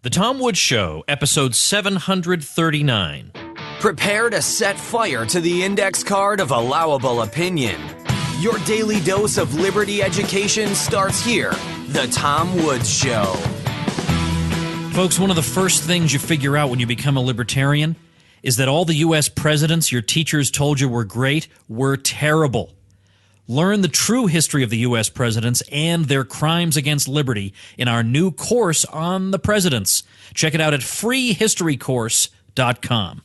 The Tom Woods Show, episode 739. Prepare to set fire to the index card of allowable opinion. Your daily dose of liberty education starts here. The Tom Woods Show. Folks, one of the first things you figure out when you become a libertarian is that all the U.S. presidents your teachers told you were great were terrible. Learn the true history of the U.S. presidents and their crimes against liberty in our new course on the presidents. Check it out at freehistorycourse.com.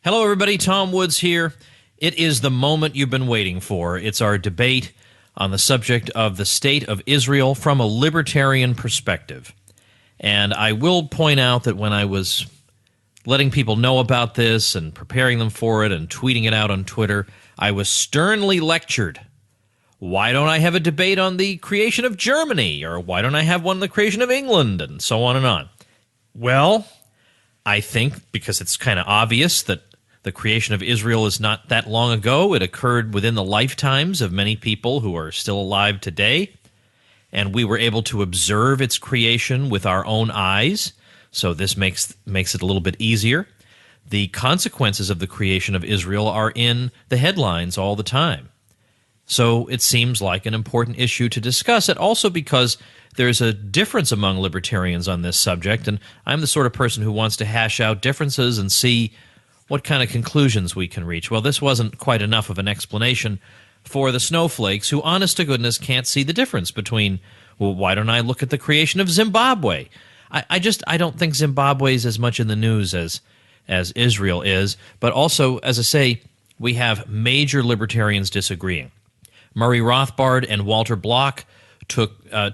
Hello, everybody. Tom Woods here. It is the moment you've been waiting for. It's our debate on the subject of the state of Israel from a libertarian perspective. And I will point out that when I was letting people know about this and preparing them for it and tweeting it out on Twitter, I was sternly lectured. Why don't I have a debate on the creation of Germany? Or why don't I have one on the creation of England? And so on and on. Well, I think because it's kind of obvious that the creation of Israel is not that long ago. It occurred within the lifetimes of many people who are still alive today. And we were able to observe its creation with our own eyes. So this makes it a little bit easier. The consequences of the creation of Israel are in the headlines all the time. So it seems like an important issue to discuss it, also because there's a difference among libertarians on this subject, and I'm the sort of person who wants to hash out differences and see what kind of conclusions we can reach. Well, this wasn't quite enough of an explanation for the snowflakes who, honest to goodness, can't see the difference between, well, why don't I look at the creation of Zimbabwe? I don't think Zimbabwe is as much in the news as Israel is, but also, as I say, we have major libertarians disagreeing. Murray Rothbard and Walter Block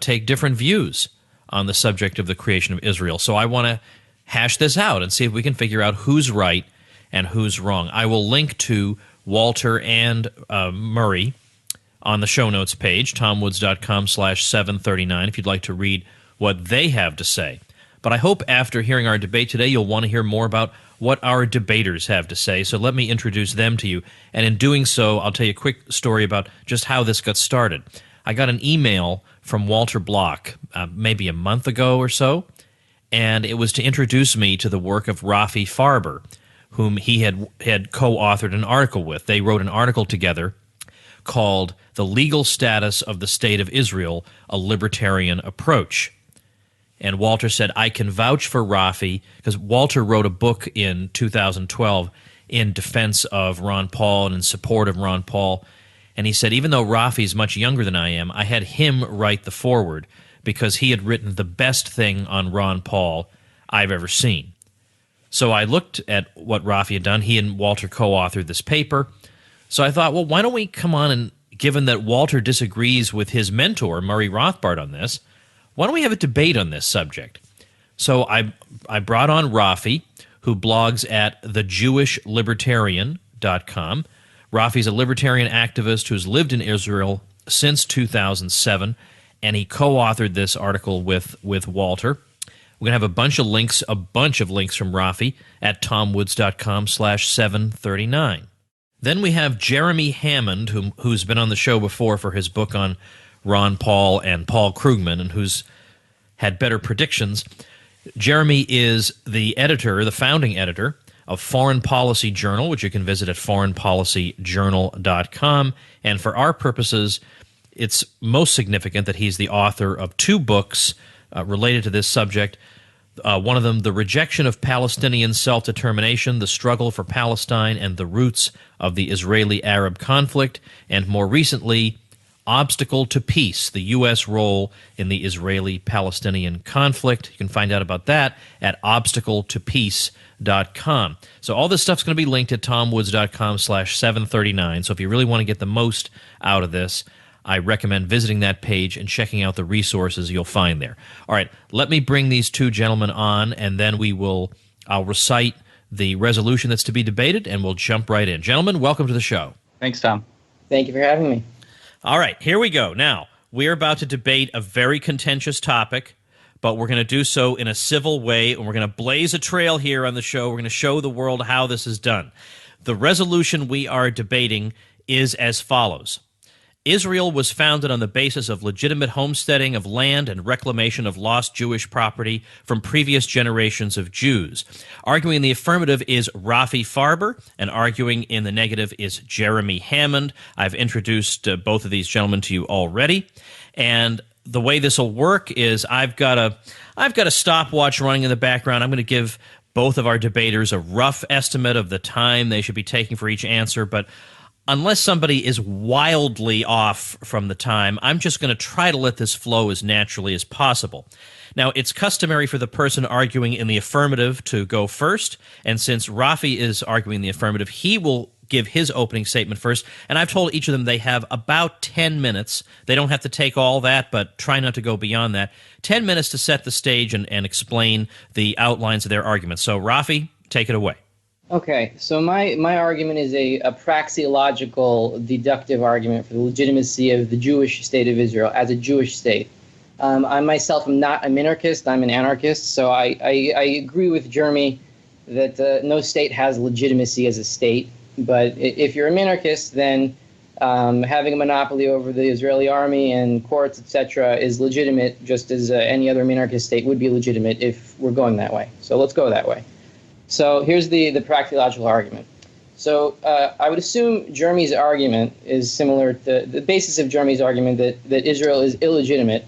take different views on the subject of the creation of Israel. So I want to hash this out and see if we can figure out who's right and who's wrong. I will link to Walter and Murray on the show notes page, tomwoods.com/739, if you'd like to read what they have to say. But I hope after hearing our debate today, you'll want to hear more about what our debaters have to say. So let me introduce them to you. And in doing so, I'll tell you a quick story about just how this got started. I got an email from Walter Block maybe a month ago or so, and it was to introduce me to the work of Rafi Farber, whom he had co-authored an article with. They wrote an article together called The Legal Status of the State of Israel, a Libertarian Approach. And Walter said, I can vouch for Rafi, because Walter wrote a book in 2012 in defense of Ron Paul and in support of Ron Paul. And he said, even though Rafi's much younger than I am, I had him write the foreword because he had written the best thing on Ron Paul I've ever seen. So I looked at what Rafi had done. He and Walter co-authored this paper. So I thought, well, why don't we come on and, given that Walter disagrees with his mentor, Murray Rothbard, on this, why don't we have a debate on this subject? So I brought on Rafi, who blogs at thejewishlibertarian.com. Rafi's a libertarian activist who's lived in Israel since 2007, and he co-authored this article with Walter. We're going to have a bunch of links from Rafi at tomwoods.com/739. Then we have Jeremy Hammond, who's been on the show before for his book on Ron Paul and Paul Krugman, and who's had better predictions. Jeremy is the founding editor of Foreign Policy Journal, which you can visit at foreignpolicyjournal.com. And for our purposes, it's most significant that he's the author of two books related to this subject. One of them, The Rejection of Palestinian Self-Determination, The Struggle for Palestine and the Roots of the Israeli-Arab Conflict, and more recently, Obstacle to Peace, the U.S. Role in the Israeli-Palestinian Conflict. You can find out about that at obstacletopeace.com. So all this stuff's going to be linked at tomwoods.com/739. So if you really want to get the most out of this, I recommend visiting that page and checking out the resources you'll find there. All right, let me bring these two gentlemen on, and then I'll recite the resolution that's to be debated, and we'll jump right in. Gentlemen, welcome to the show. Thanks, Tom. Thank you for having me. All right, here we go. Now, we're about to debate a very contentious topic, but we're going to do so in a civil way, and we're going to blaze a trail here on the show. We're going to show the world how this is done. The resolution we are debating is as follows. Israel was founded on the basis of legitimate homesteading of land and reclamation of lost Jewish property from previous generations of Jews. Arguing in the affirmative is Rafi Farber, and arguing in the negative is Jeremy Hammond. I've introduced both of these gentlemen to you already, and the way this will work is I've got a stopwatch running in the background. I'm going to give both of our debaters a rough estimate of the time they should be taking for each answer, but unless somebody is wildly off from the time, I'm just going to try to let this flow as naturally as possible. Now, it's customary for the person arguing in the affirmative to go first, and since Rafi is arguing the affirmative, he will give his opening statement first, and I've told each of them they have about 10 minutes. They don't have to take all that, but try not to go beyond that. 10 minutes to set the stage and explain the outlines of their arguments. So, Rafi, take it away. Okay, so my argument is a praxeological deductive argument for the legitimacy of the Jewish state of Israel as a Jewish state. I myself am not a minarchist, I'm an anarchist, so I agree with Jeremy that no state has legitimacy as a state, but if you're a minarchist, then having a monopoly over the Israeli army and courts, etc., is legitimate, just as any other minarchist state would be legitimate if we're going that way. So let's go that way. So here's the praxeological argument. So I would assume Jeremy's argument is similar to the basis of Jeremy's argument that Israel is illegitimate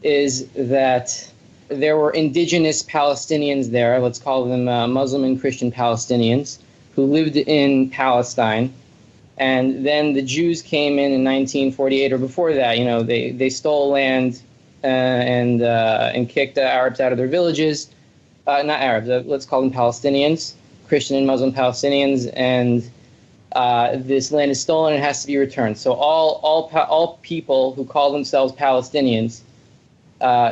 is that there were indigenous Palestinians there, let's call them Muslim and Christian Palestinians, who lived in Palestine. And then the Jews came in 1948 or before that. You know, they stole land and kicked Arabs out of their villages. Not Arabs, let's call them Palestinians, Christian and Muslim Palestinians, and this land is stolen and has to be returned. So all people who call themselves Palestinians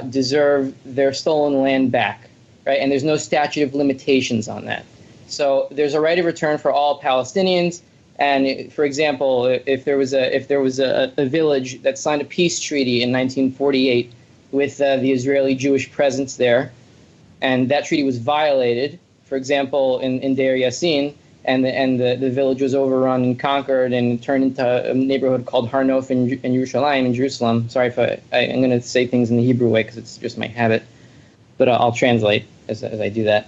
deserve their stolen land back, right? And there's no statute of limitations on that. So there's a right of return for all Palestinians. And for example, if there was a village that signed a peace treaty in 1948 with the Israeli Jewish presence there, and that treaty was violated, for example, in Deir Yassin, and the village was overrun and conquered and turned into a neighborhood called Har Nof in Yerushalayim, in Jerusalem. Sorry if I'm going to say things in the Hebrew way because it's just my habit, but I'll translate as I do that.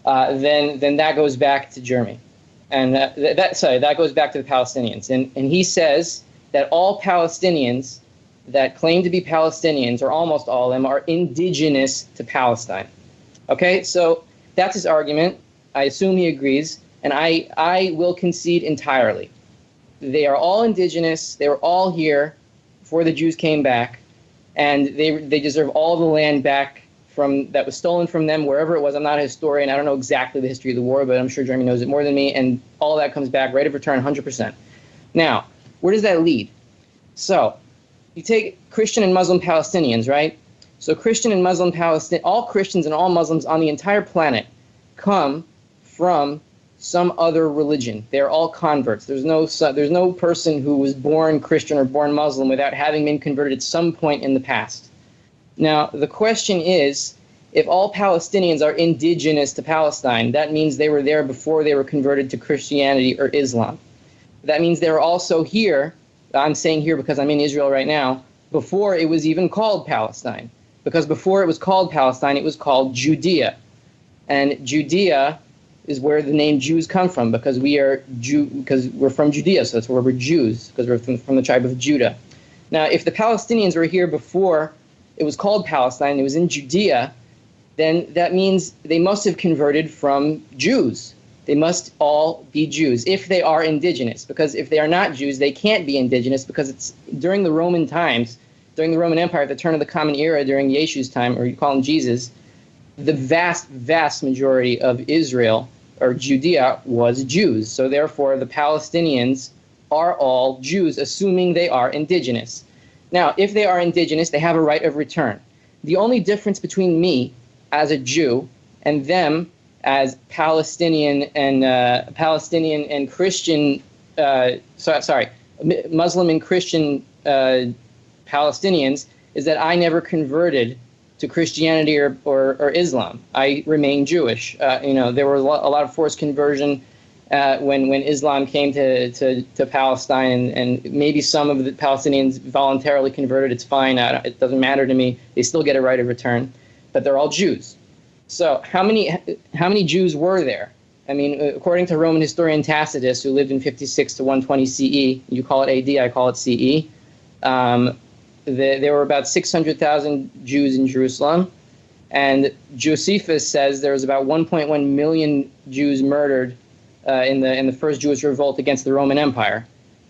Then that goes back to Jeremy, and that goes back to the Palestinians, and he says that all Palestinians that claim to be Palestinians, or almost all of them, are indigenous to Palestine. Okay, so that's his argument. I assume he agrees, and I will concede entirely. They are all indigenous. They were all here before the Jews came back, and they deserve all the land back that was stolen from them, wherever it was. I'm not a historian. I don't know exactly the history of the war, but I'm sure Jeremy knows it more than me, and all that comes back, right of return, 100%. Now, where does that lead? So you take Christian and Muslim Palestinians, right? So Christian and Muslim all Christians and all Muslims on the entire planet come from some other religion. They're all converts. There's no person who was born Christian or born Muslim without having been converted at some point in the past. Now, the question is, if all Palestinians are indigenous to Palestine, that means they were there before they were converted to Christianity or Islam. That means they were also here, I'm saying here because I'm in Israel right now, before it was even called Palestine. Because before it was called Palestine, it was called Judea. And Judea is where the name Jews come from, because because we're from Judea, so that's where we're Jews, because we're from the tribe of Judah. Now, if the Palestinians were here before it was called Palestine, it was in Judea, then that means they must have converted from Jews. They must all be Jews, if they are indigenous. Because if they are not Jews, they can't be indigenous, because it's during the Roman times, during the Roman Empire, at the turn of the Common Era, during Yeshu's time, or you call him Jesus, the vast, vast majority of Israel, or Judea, was Jews. So therefore, the Palestinians are all Jews, assuming they are indigenous. Now, if they are indigenous, they have a right of return. The only difference between me as a Jew and them as Palestinian and Christian, Muslim and Christian Palestinians, is that I never converted to Christianity or Islam. I remain Jewish. There were a lot of forced conversion when Islam came to Palestine, and maybe some of the Palestinians voluntarily converted. It's fine. It doesn't matter to me. They still get a right of return, but they're all Jews. So how many Jews were there? I mean, according to Roman historian Tacitus, who lived in 56 to 120 CE, you call it AD, I call it CE, there were about 600,000 Jews in Jerusalem. And Josephus says there was about 1.1 million Jews murdered in the first Jewish revolt against the Roman Empire,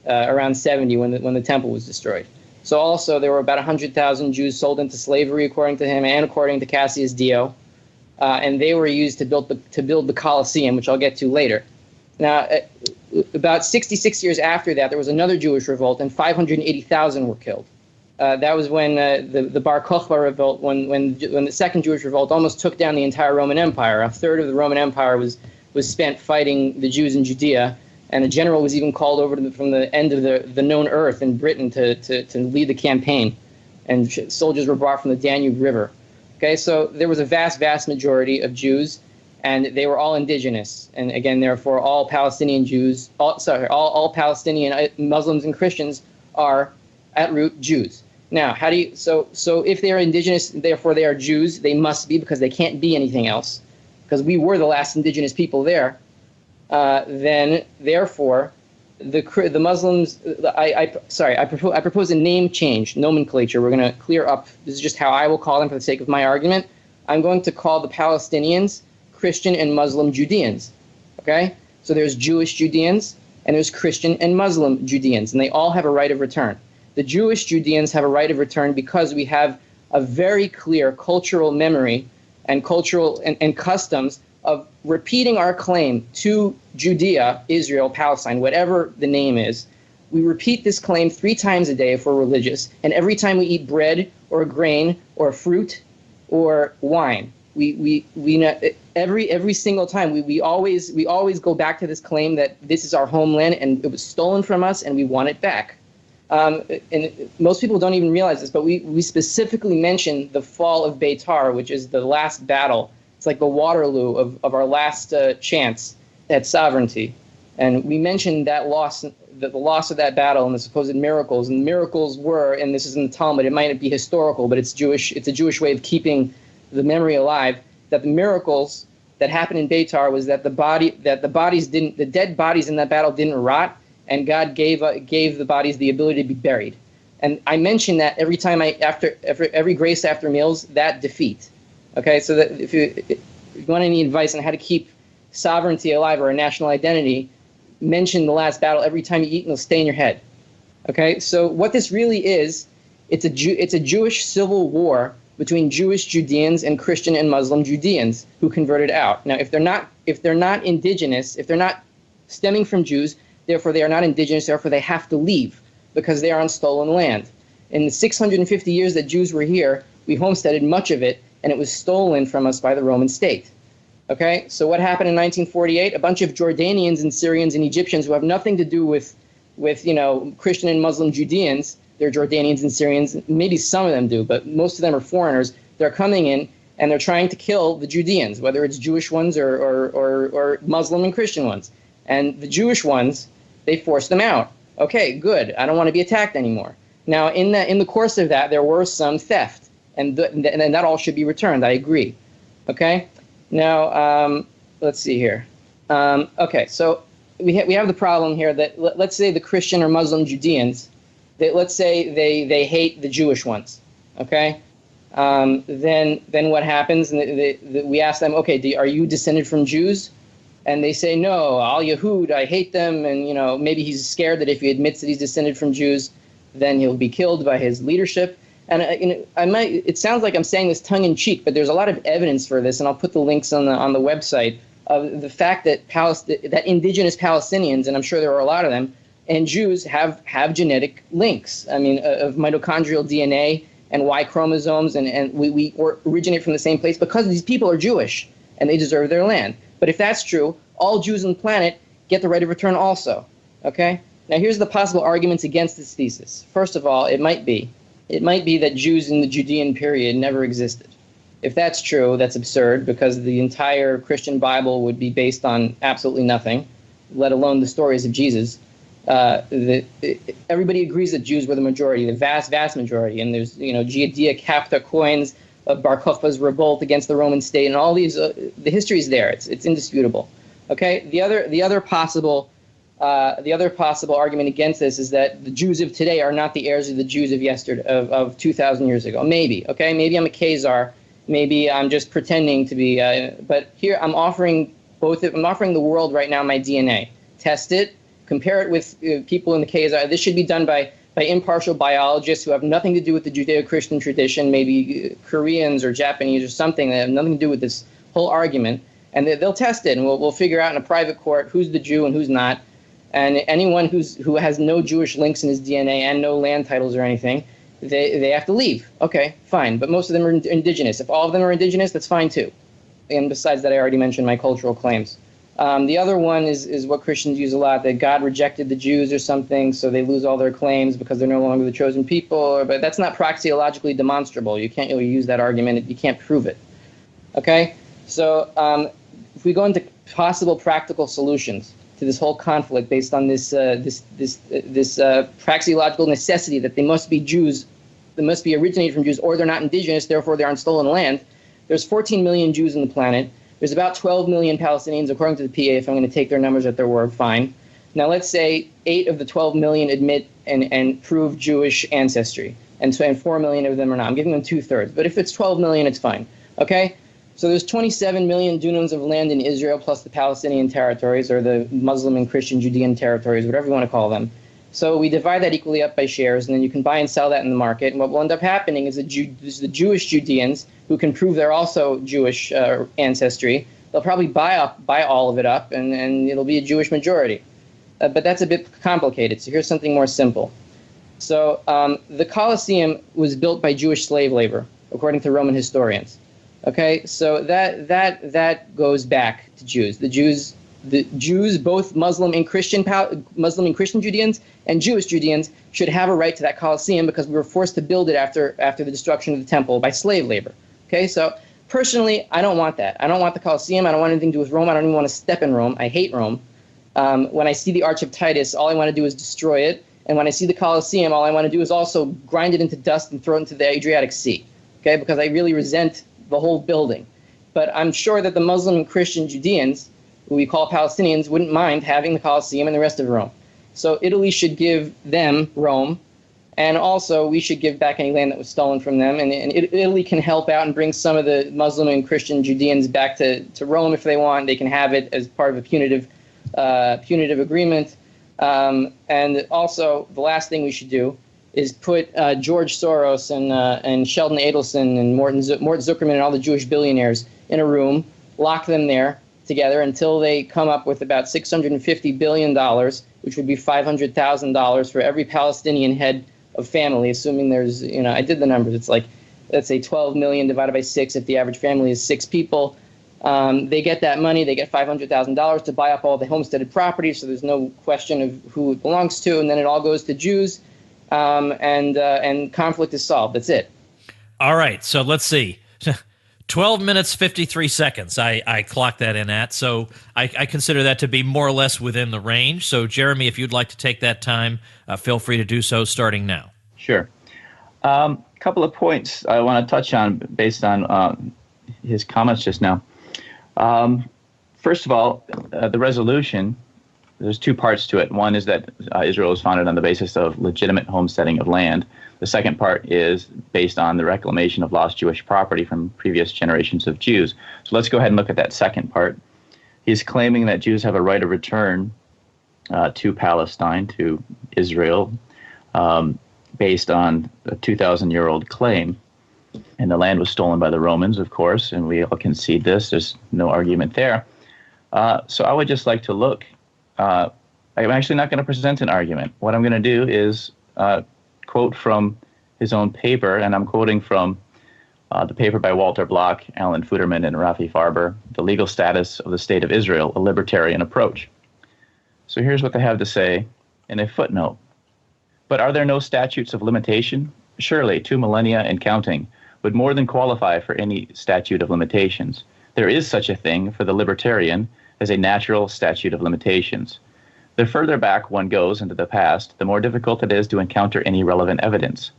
around 70 when the temple was destroyed. So also there were about 100,000 Jews sold into slavery, according to him, and according to Cassius Dio. And they were used to build the Colosseum, which I'll get to later. Now, about 66 years after that, there was another Jewish revolt, and 580,000 were killed. That was when the Bar Kokhba revolt, when the second Jewish revolt almost took down the entire Roman Empire. A third of the Roman Empire was spent fighting the Jews in Judea, and a general was even called over from the end of the known earth in Britain to lead the campaign, and soldiers were brought from the Danube River. Okay, so there was a vast majority of Jews, and they were all indigenous. And again, therefore, all Palestinian Jews, all Palestinian Muslims and Christians are at root Jews. Now, how do you? So if they are indigenous, therefore they are Jews. They must be, because they can't be anything else, because we were the last indigenous people there. Then, therefore, the Muslims. I propose a name change, nomenclature. We're going to clear up. This is just how I will call them for the sake of my argument. I'm going to call the Palestinians Christian and Muslim Judeans. Okay, so there's Jewish Judeans and there's Christian and Muslim Judeans, and they all have a right of return. The Jewish Judeans have a right of return because we have a very clear cultural memory and cultural and customs of repeating our claim to Judea, Israel, Palestine, whatever the name is. We repeat this claim 3 times a day if we're religious, and every time we eat bread or grain or fruit or wine, every single time we always go back to this claim that this is our homeland and it was stolen from us and we want it back. And most people don't even realize this, but we specifically mention the fall of Beitar, which is the last battle. It's like the Waterloo of our last chance at sovereignty. And we mentioned that the loss of that battle and the supposed miracles. And the miracles were, and this is in the Talmud, it might not be historical, but it's Jewish. It's a Jewish way of keeping the memory alive, that the miracles that happened in Beitar was that the dead bodies in that battle didn't rot, and God gave the bodies the ability to be buried. And I mention that every time every grace after meals, that defeat. Okay, so that if you want any advice on how to keep sovereignty alive or a national identity, mention the last battle every time you eat, and it'll stay in your head. Okay, so what this really is, it's a Jewish civil war between Jewish Judeans and Christian and Muslim Judeans who converted out. Now, if they're not indigenous, if they're not stemming from Jews, therefore they are not indigenous, therefore they have to leave because they are on stolen land. In the 650 years that Jews were here, we homesteaded much of it, and it was stolen from us by the Roman state. Okay, so what happened in 1948? A bunch of Jordanians and Syrians and Egyptians who have nothing to do with Christian and Muslim Judeans. They're Jordanians and Syrians. Maybe some of them do, but most of them are foreigners. They're coming in and they're trying to kill the Judeans, whether it's Jewish ones or Muslim and Christian ones. And the Jewish ones, they forced them out. Okay, good. I don't want to be attacked anymore. Now, in the course of that, there were some theft, and that all should be returned. I agree. Okay. Now, let's see here. Okay, so we have the problem here that let's say the Christian or Muslim Judeans, let's say they hate the Jewish ones. Okay. Then what happens? And we ask them, okay, are you descended from Jews? And they say, no, al Yahud, I hate them. And, maybe he's scared that if he admits that he's descended from Jews, then he'll be killed by his leadership. And it sounds like I'm saying this tongue in cheek, but there's a lot of evidence for this, and I'll put the links on the website of the fact that that indigenous Palestinians, and I'm sure there are a lot of them, and Jews have genetic links. I mean, of mitochondrial DNA and Y chromosomes, and we originate from the same place because these people are Jewish and they deserve their land. But if that's true, all Jews on the planet get the right of return also. Okay? Now here's the possible arguments against this thesis. First of all, it might be that Jews in the Judean period never existed. If that's true, that's absurd because the entire Christian Bible would be based on absolutely nothing. let alone the stories of Jesus. Everybody agrees that Jews were the majority, the vast majority. And there's, Judea Capta coins, Bar Kokhba's revolt against the Roman state, and all these. The history is there. It's indisputable. Okay. The other possible argument against this is that the Jews of today are not the heirs of the Jews of yesterday, of 2,000 years ago. Maybe. Okay. Maybe I'm a Khazar. Maybe I'm just pretending to be. But here I'm offering the world right now my DNA. Test it. Compare it with people in the Khazar. This should be done by impartial biologists who have nothing to do with the Judeo-Christian tradition, maybe Koreans or Japanese or something that have nothing to do with this whole argument. And they'll test it, and we'll figure out in a private court who's the Jew and who's not. And anyone who has no Jewish links in his DNA and no land titles or anything, they have to leave. Okay, fine. But most of them are indigenous. If all of them are indigenous, that's fine too. And besides that, I already mentioned my cultural claims. The other one is what Christians use a lot, that God rejected the Jews or something, so they lose all their claims because they're no longer the chosen people. But that's not praxeologically demonstrable. You can't really use that argument. You can't prove it. Okay? So if we go into possible practical solutions to this whole conflict based on this praxeological necessity that they must be Jews, they must be originated from Jews, or they're not indigenous, therefore they're on stolen land. There's 14 million Jews on the planet. There's about 12 million Palestinians, according to the PA, if I'm going to take their numbers at their word, fine. Now, let's say 8 of the 12 million admit and prove Jewish ancestry, and 4 million of them are not. I'm giving them 2/3. But if it's 12 million, it's fine. Okay? So there's 27 million dunams of land in Israel, plus the Palestinian territories, or the Muslim and Christian Judean territories, whatever you want to call them. So we divide that equally up by shares, and then you can buy and sell that in the market. And what will end up happening is the Jewish Judeans, who can prove they're also Jewish ancestry, they'll probably buy all of it up, and it'll be a Jewish majority. But that's a bit complicated. So here's something more simple. So the Colosseum was built by Jewish slave labor, according to Roman historians. Okay, so that goes back to Jews. The Jews, both Muslim and Christian Judeans and Jewish Judeans, should have a right to that Colosseum because we were forced to build it after the destruction of the temple by slave labor. Okay, so personally, I don't want that. I don't want the Colosseum. I don't want anything to do with Rome. I don't even want to step in Rome. I hate Rome. When I see the Arch of Titus, all I want to do is destroy it. And when I see the Colosseum, all I want to do is also grind it into dust and throw it into the Adriatic Sea. Okay, because I really resent the whole building. But I'm sure that the Muslim and Christian Judeans, who we call Palestinians, wouldn't mind having the Colosseum and the rest of Rome. So Italy should give them Rome, and also we should give back any land that was stolen from them. And Italy can help out and bring some of the Muslim and Christian Judeans back to Rome if they want. They can have it as part of a punitive agreement. And also, the last thing we should do is put George Soros and Sheldon Adelson and Mort Zuckerman and all the Jewish billionaires in a room, lock them there together until they come up with about $650 billion, which would be $500,000 for every Palestinian head of family, assuming there's, I did the numbers. It's like, let's say 12 million divided by 6 if the average family is 6 people. They get that money. They get $500,000 to buy up all the homesteaded property, so there's no question of who it belongs to, and then it all goes to Jews, and conflict is solved. That's it. All right, so let's see. 12 minutes, 53 seconds I clocked that in at, so I consider that to be more or less within the range. So, Jeremy, if you'd like to take that time, feel free to do so starting now. Sure. A couple of points I want to touch on based on his comments just now. First of all, the resolution, there's 2 parts to it. One is that Israel was founded on the basis of legitimate homesteading of land. The second part is based on the reclamation of lost Jewish property from previous generations of Jews. So let's go ahead and look at that second part. He's claiming that Jews have a right of return to Palestine, to Israel, based on a 2,000-year-old claim. And the land was stolen by the Romans, of course, and we all concede this. There's no argument there. So I would just like to look. I'm actually not going to present an argument. What I'm going to do is quote from his own paper, and I'm quoting from the paper by Walter Block, Alan Futerman, and Rafi Farber, The Legal Status of the State of Israel, a Libertarian Approach. So here's what they have to say in a footnote. But are there no statutes of limitation? Surely, 2 millennia and counting would more than qualify for any statute of limitations. There is such a thing for the libertarian as a natural statute of limitations. The further back one goes into the past, the more difficult it is to encounter any relevant evidence.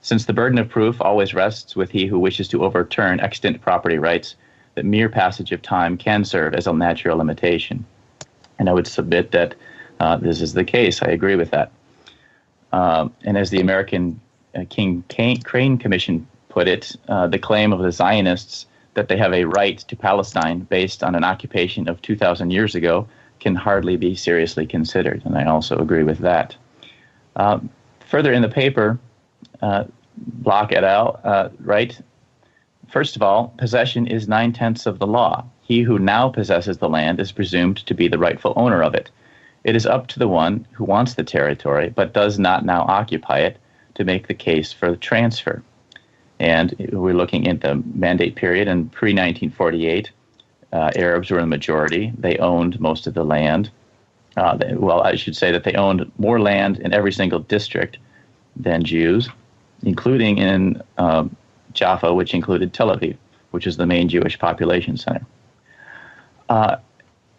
Since the burden of proof always rests with he who wishes to overturn extant property rights, the mere passage of time can serve as a natural limitation. And I would submit that this is the case. I agree with that. And as the American King Crane Commission put it, the claim of the Zionists that they have a right to Palestine based on an occupation of 2,000 years ago can hardly be seriously considered, and I also agree with that. Further in the paper, Block et al. Write, first of all, possession is 9/10 of the law. He who now possesses the land is presumed to be the rightful owner of it. It is up to the one who wants the territory but does not now occupy it to make the case for the transfer. And we're looking at the Mandate period, and pre-1948, Arabs were in the majority. They owned most of the land. Well, I should say that they owned more land in every single district than Jews, including in Jaffa, which included Tel Aviv, which is the main Jewish population center.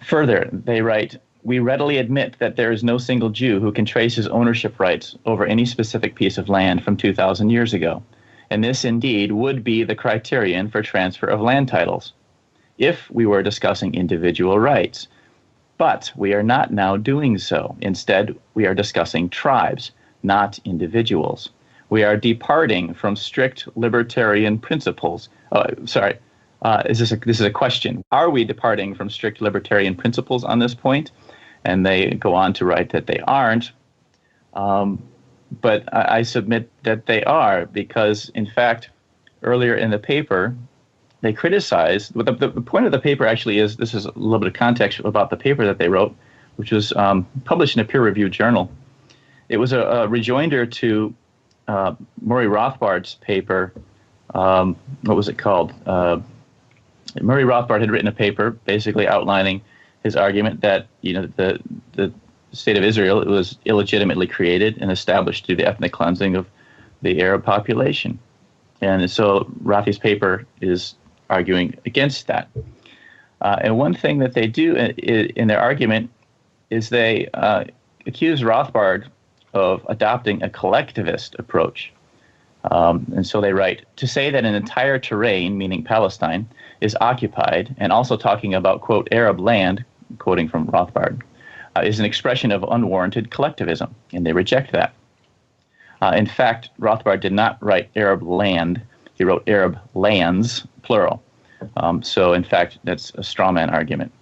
Further, they write, we readily admit that there is no single Jew who can trace his ownership rights over any specific piece of land from 2,000 years ago. And this indeed would be the criterion for transfer of land titles, if we were discussing individual rights. But we are not now doing so. Instead, we are discussing tribes, not individuals. We are departing from strict libertarian principles. This is a question. Are we departing from strict libertarian principles on this point? And they go on to write that they aren't. But I submit that they are, because, in fact, earlier in the paper, they criticized, the point of the paper actually is, this is a little bit of context about the paper that they wrote, which was published in a peer-reviewed journal. It was a rejoinder to Murray Rothbard's paper. What was it called? Murray Rothbard had written a paper basically outlining his argument that, the State of Israel, it was illegitimately created and established through the ethnic cleansing of the Arab population. And so Rothy's paper is arguing against that. And one thing that they do in their argument is they accuse Rothbard of adopting a collectivist approach. And so they write, to say that an entire terrain, meaning Palestine, is occupied, and also talking about, quote, Arab land, quoting from Rothbard, is an expression of unwarranted collectivism, and they reject that. In fact, Rothbard did not write Arab land, he wrote Arab lands, plural. So, in fact, that's a straw man argument.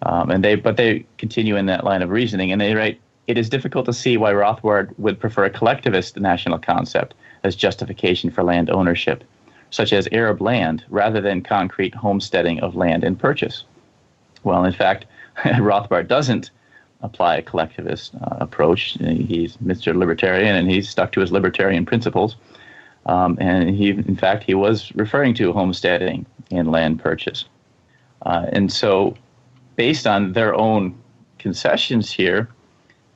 But they continue in that line of reasoning, and they write, it is difficult to see why Rothbard would prefer a collectivist national concept as justification for land ownership, such as Arab land, rather than concrete homesteading of land and purchase. Well, in fact, Rothbard doesn't apply a collectivist approach. He's Mr. Libertarian, and he's stuck to his libertarian principles. And he was referring to homesteading and land purchase. And so, based on their own concessions here,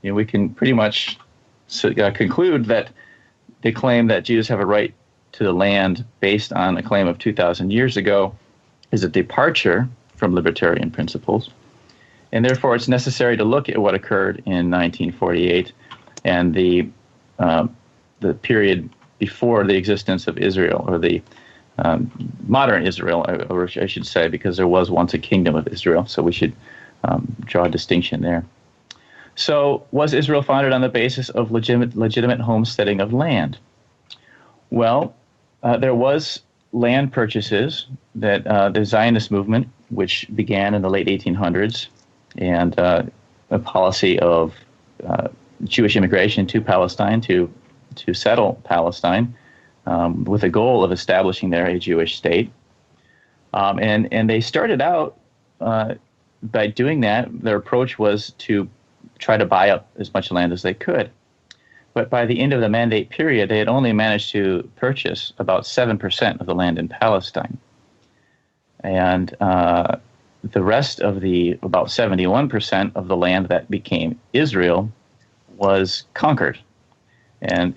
we can pretty much conclude that they claim that Jews have a right to the land based on a claim of 2,000 years ago is a departure from libertarian principles. And therefore, it's necessary to look at what occurred in 1948 and the period before the existence of Israel, or the modern Israel, or I should say, because there was once a kingdom of Israel. So we should draw a distinction there. So was Israel founded on the basis of legitimate homesteading of land? Well, there was land purchases that the Zionist movement, which began in the late 1800s, and a policy of Jewish immigration to Palestine to settle Palestine with a goal of establishing there a Jewish state. And they started out by doing that. Their approach was to try to buy up as much land as they could. But by the end of the Mandate period, they had only managed to purchase about 7% of the land in Palestine. And the rest of the about 71% of the land that became Israel was conquered. And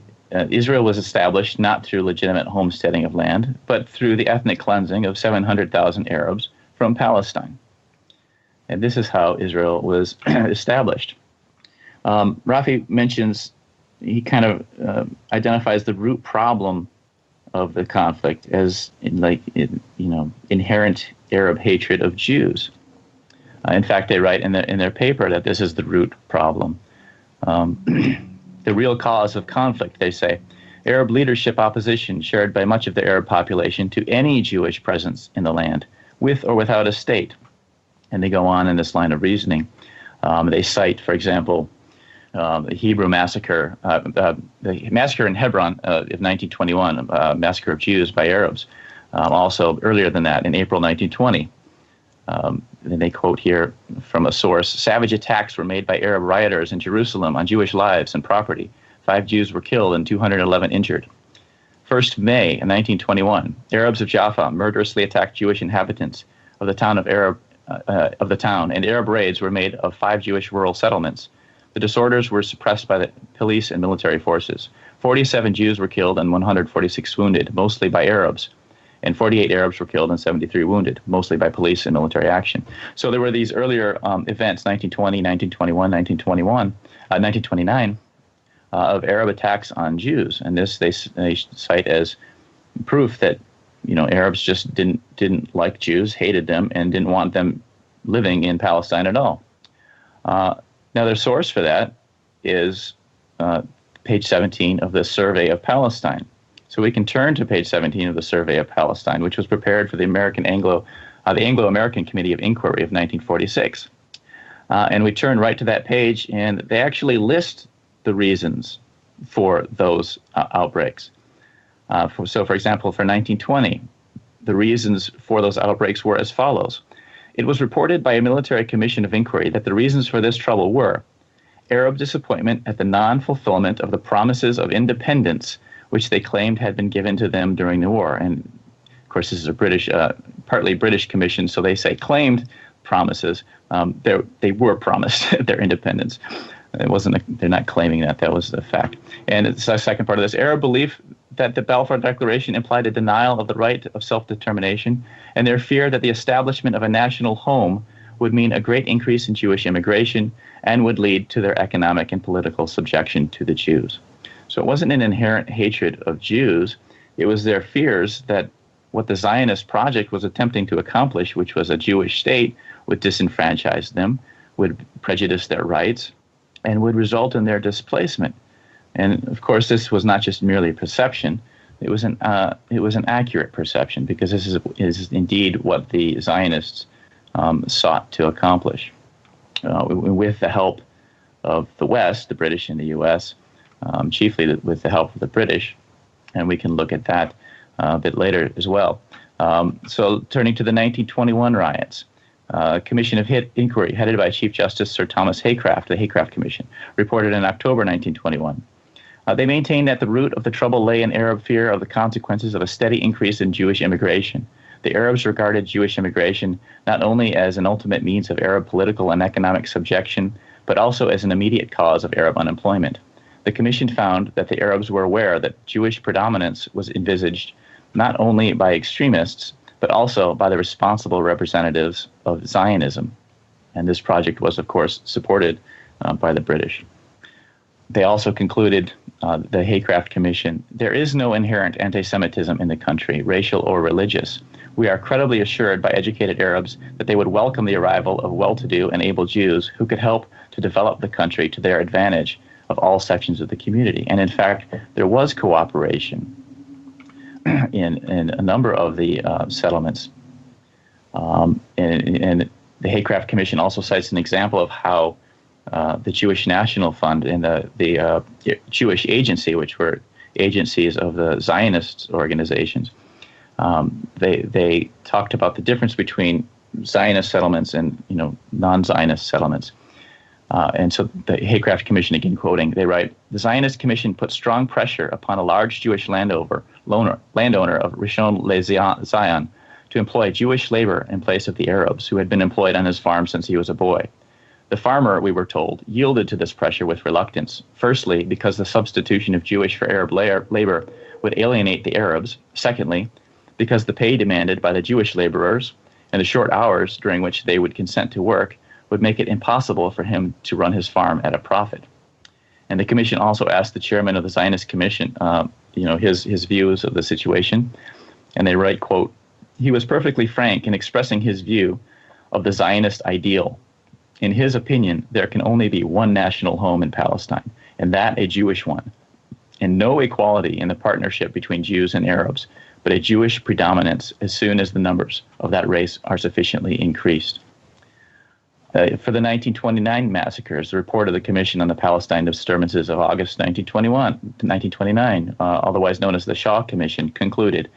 Israel was established not through legitimate homesteading of land, but through the ethnic cleansing of 700,000 Arabs from Palestine. And this is how Israel was established. Rafi mentions, he kind of identifies the root problem of the conflict as inherent Arab hatred of Jews. In fact, they write in their paper that this is the root problem. The real cause of conflict, they say, Arab leadership opposition shared by much of the Arab population to any Jewish presence in the land, with or without a state. And they go on in this line of reasoning. They cite, for example, the Hebrew massacre, the massacre in Hebron of 1921, massacre of Jews by Arabs. Also earlier than that, in April 1920. And they quote here from a source, savage attacks were made by Arab rioters in Jerusalem on Jewish lives and property. 5 Jews were killed and 211 injured. 1st May 1921, Arabs of Jaffa murderously attacked Jewish inhabitants of the town, and Arab raids were made of 5 Jewish rural settlements. The disorders were suppressed by the police and military forces. 47 Jews were killed and 146 wounded, mostly by Arabs. And 48 Arabs were killed and 73 wounded, mostly by police and military action. So there were these earlier events, 1920, 1921, 1929, of Arab attacks on Jews. And this they cite as proof that, Arabs just didn't like Jews, hated them, and didn't want them living in Palestine at all. Now, their source for that is page 17 of the Survey of Palestine. So we can turn to page 17 of the Survey of Palestine, which was prepared for the Anglo-American Committee of Inquiry of 1946. And we turn right to that page, and they actually list the reasons for those outbreaks. So, for example, for 1920, the reasons for those outbreaks were as follows. It was reported by a military commission of inquiry that the reasons for this trouble were Arab disappointment at the non-fulfillment of the promises of independence which they claimed had been given to them during the war. And, of course, this is a partly British commission, so they say claimed promises. They were promised their independence. They're not claiming that. That was the fact. And it's the second part of this. Arab belief that the Balfour Declaration implied a denial of the right of self-determination, and their fear that the establishment of a national home would mean a great increase in Jewish immigration and would lead to their economic and political subjection to the Jews. So it wasn't an inherent hatred of Jews. It was their fears that what the Zionist project was attempting to accomplish, which was a Jewish state, would disenfranchise them, would prejudice their rights, and would result in their displacement. And of course, this was not just merely perception. It was an accurate perception, because this is indeed what the Zionists sought to accomplish. With the help of the West, the British and the U.S., chiefly with the help of the British, and we can look at that a bit later as well. So turning to the 1921 riots, a commission of inquiry headed by Chief Justice Sir Thomas Haycraft, the Haycraft Commission, reported in October 1921. They maintained that the root of the trouble lay in Arab fear of the consequences of a steady increase in Jewish immigration. The Arabs regarded Jewish immigration not only as an ultimate means of Arab political and economic subjection, but also as an immediate cause of Arab unemployment. The commission found that the Arabs were aware that Jewish predominance was envisaged not only by extremists, but also by the responsible representatives of Zionism. And this project was, of course, supported by the British. They also concluded, the Haycraft Commission, there is no inherent anti-Semitism in the country, racial or religious. We are credibly assured by educated Arabs that they would welcome the arrival of well-to-do and able Jews who could help to develop the country to their advantage of all sections of the community. And in fact, there was cooperation in a number of the settlements. And the Haycraft Commission also cites an example of how the Jewish National Fund and the Jewish Agency, which were agencies of the Zionist organizations, they talked about the difference between Zionist settlements and non-Zionist settlements. And so the Haycraft Commission, again quoting, they write, the Zionist Commission put strong pressure upon a large Jewish landowner of Rishon LeZion to employ Jewish labor in place of the Arabs who had been employed on his farm since he was a boy. The farmer, we were told, yielded to this pressure with reluctance, firstly, because the substitution of Jewish for Arab labor would alienate the Arabs, secondly, because the pay demanded by the Jewish laborers and the short hours during which they would consent to work would make it impossible for him to run his farm at a profit. And the commission also asked the chairman of the Zionist Commission, his views of the situation. And they write, quote, "He was perfectly frank in expressing his view of the Zionist ideal. In his opinion, there can only be one national home in Palestine, and that a Jewish one, and no equality in the partnership between Jews and Arabs, but a Jewish predominance as soon as the numbers of that race are sufficiently increased." For the 1929 massacres, the report of the Commission on the Palestine Disturbances of August 1929, otherwise known as the Shaw Commission, concluded,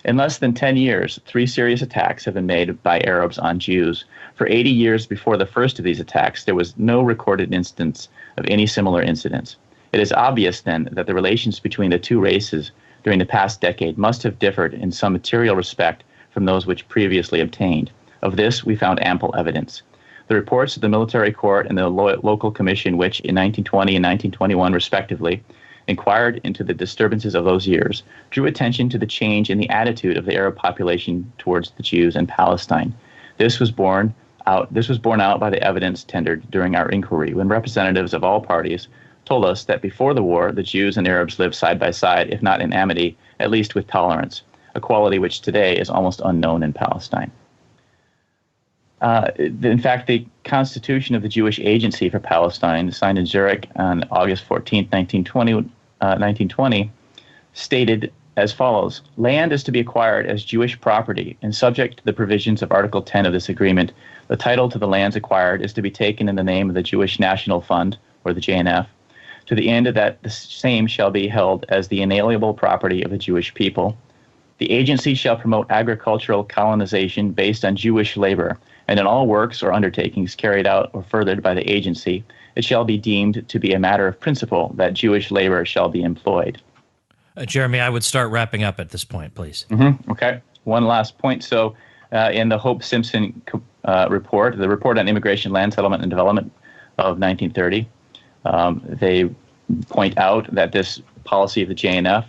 "In less than 10 years, 3 serious attacks have been made by Arabs on Jews. For 80 years before the first of these attacks, there was no recorded instance of any similar incidents. It is obvious, then, that the relations between the two races during the past decade must have differed in some material respect from those which previously obtained. Of this, we found ample evidence. The reports of the military court and the local commission, which in 1920 and 1921, respectively, inquired into the disturbances of those years, drew attention to the change in the attitude of the Arab population towards the Jews in Palestine. This was borne out by the evidence tendered during our inquiry, when representatives of all parties told us that before the war, the Jews and Arabs lived side by side, if not in amity, at least with tolerance, a quality which today is almost unknown in Palestine." In fact, the Constitution of the Jewish Agency for Palestine, signed in Zurich on August 14, 1920, stated as follows: "Land is to be acquired as Jewish property, and subject to the provisions of Article 10 of this agreement, the title to the lands acquired is to be taken in the name of the Jewish National Fund, or the JNF, to the end that the same shall be held as the inalienable property of the Jewish people. The agency shall promote agricultural colonization based on Jewish labor, and in all works or undertakings carried out or furthered by the agency, it shall be deemed to be a matter of principle that Jewish labor shall be employed." Jeremy, I would start wrapping up at this point, please. Okay. One last point. So in the Hope Simpson report, the Report on Immigration, Land Settlement, and Development of 1930, they point out that this policy of the JNF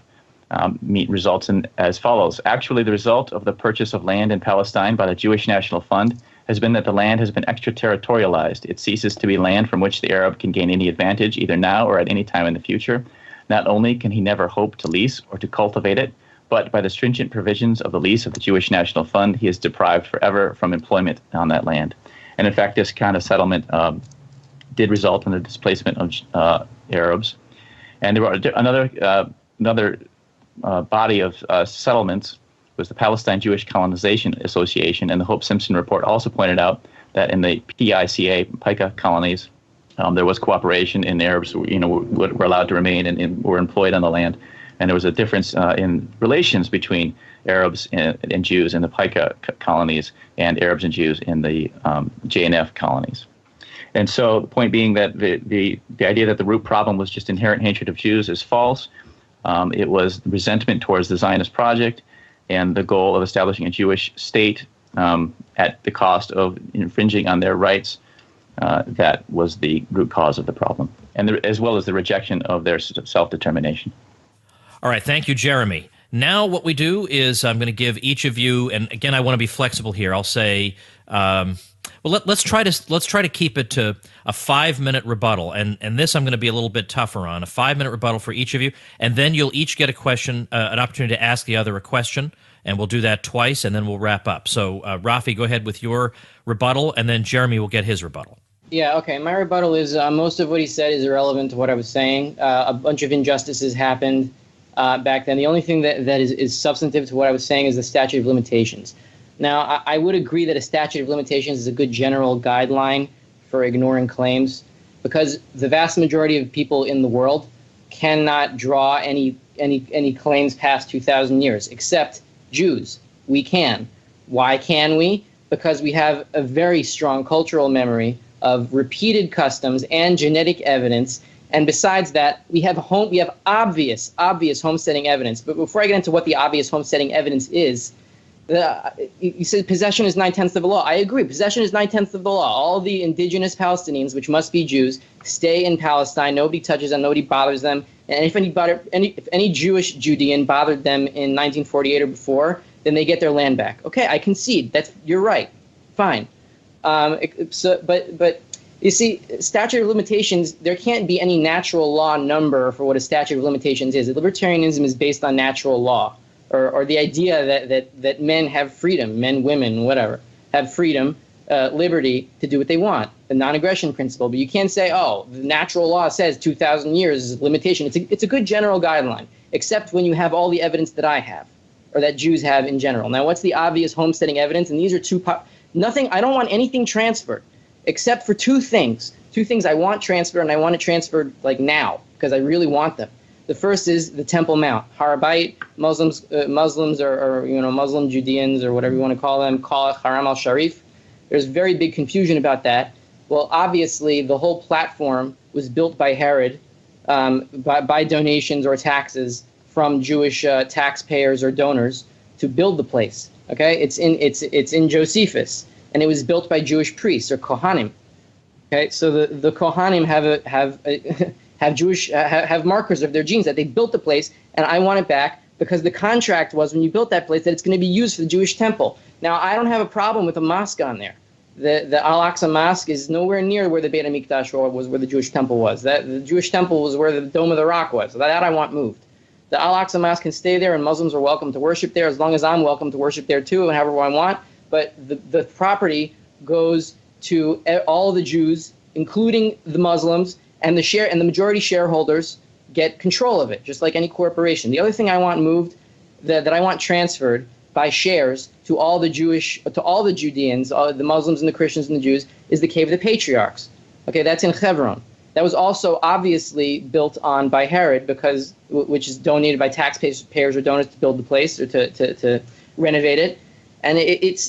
results in as follows: "Actually, the result of the purchase of land in Palestine by the Jewish National Fund has been that the land has been extraterritorialized. It ceases to be land from which the Arab can gain any advantage, either now or at any time in the future. Not only can he never hope to lease or to cultivate it, but by the stringent provisions of the lease of the Jewish National Fund, he is deprived forever from employment on that land." And in fact, this kind of settlement did result in the displacement of Arabs. And there were another body of settlements was the Palestine Jewish Colonization Association, and the Hope Simpson report also pointed out that in the PICA colonies, there was cooperation, and Arabs were allowed to remain and were employed on the land, and there was a difference in relations between Arabs and Jews in the PICA colonies and Arabs and Jews in the JNF colonies. And so the point being that the idea that the root problem was just inherent hatred of Jews is false. It was resentment towards the Zionist project and the goal of establishing a Jewish state at the cost of infringing on their rights. That was the root cause of the problem, and as well as the rejection of their self-determination. All right, thank you, Jeremy. Now what we do is I'm going to give each of you, and again, I want to be flexible here. I'll say, let's try to keep it to a 5-minute rebuttal, and this I'm going to be a little bit tougher on, a 5-minute rebuttal for each of you, and then you'll each get a question, an opportunity to ask the other a question, and we'll do that twice, and then we'll wrap up. So, Rafi, go ahead with your rebuttal, and then Jeremy will get his rebuttal. Yeah, okay. My rebuttal is most of what he said is irrelevant to what I was saying. A bunch of injustices happened back then. The only thing that is substantive to what I was saying is the statute of limitations. Now, I would agree that a statute of limitations is a good general guideline for ignoring claims, because the vast majority of people in the world cannot draw any claims past 2,000 years, except Jews. We can. Why can we? Because we have a very strong cultural memory of repeated customs and genetic evidence. And besides that, we have obvious homesteading evidence. But before I get into what the obvious homesteading evidence is, you said possession is 9/10 of the law. I agree. Possession is 9/10 of the law. All the indigenous Palestinians, which must be Jews, stay in Palestine. Nobody touches them. Nobody bothers them. And if any Jewish Judean bothered them in 1948 or before, then they get their land back. Okay, I concede. You're right. Fine. But you see, statute of limitations, there can't be any natural law number for what a statute of limitations is. Libertarianism is based on natural law, or the idea that men have freedom, men, women, whatever, have freedom, liberty to do what they want, the non-aggression principle. But you can't say, oh, the natural law says 2,000 years is a limitation. It's a good general guideline, except when you have all the evidence that I have, or that Jews have in general. Now, what's the obvious homesteading evidence? And these are nothing. I don't want anything transferred, except for two things. Two things I want transferred, and I want it transferred like now, because I really want them. The first is the Temple Mount, Har Bayit. Muslims or Muslim Judeans or whatever you want to call them, call it Haram al-Sharif. There's very big confusion about that. Well, obviously, the whole platform was built by Herod by donations or taxes from Jewish taxpayers or donors to build the place. Okay, it's in Josephus, and it was built by Jewish priests or Kohanim. Okay, so the Kohanim have markers of their genes that they built the place, and I want it back because the contract was when you built that place that it's going to be used for the Jewish temple. Now, I don't have a problem with a mosque on there. The Al-Aqsa Mosque is nowhere near where the Beit HaMikdash was, where the Jewish temple was. The Jewish temple was where the Dome of the Rock was. So that I want moved. The Al-Aqsa Mosque can stay there, and Muslims are welcome to worship there as long as I'm welcome to worship there too, and however I want. But the property goes to all the Jews, including the Muslims, and the majority shareholders get control of it, just like any corporation. The other thing I want moved, that I want transferred by shares to all the Judeans, the Muslims and the Christians and the Jews, is the Cave of the Patriarchs. Okay, that's in Hebron. That was also obviously built on by Herod, which is donated by taxpayers or donors to build the place or to renovate it. And it's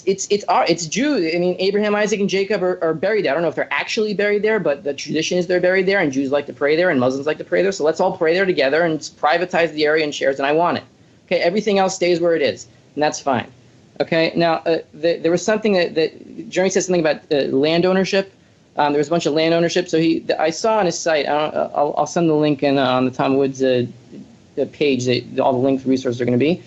Jews. I mean, Abraham, Isaac, and Jacob are buried there. I don't know if they're actually buried there, but the tradition is they're buried there, and Jews like to pray there, and Muslims like to pray there. So let's all pray there together and just privatize the area in shares, and I want it. Okay, everything else stays where it is, and that's fine. Okay, now there was something that Jeremy said something about land ownership. There was a bunch of land ownership. So I saw on his site. I'll send the link in on the Tom Woods page. All the links resources are going to be.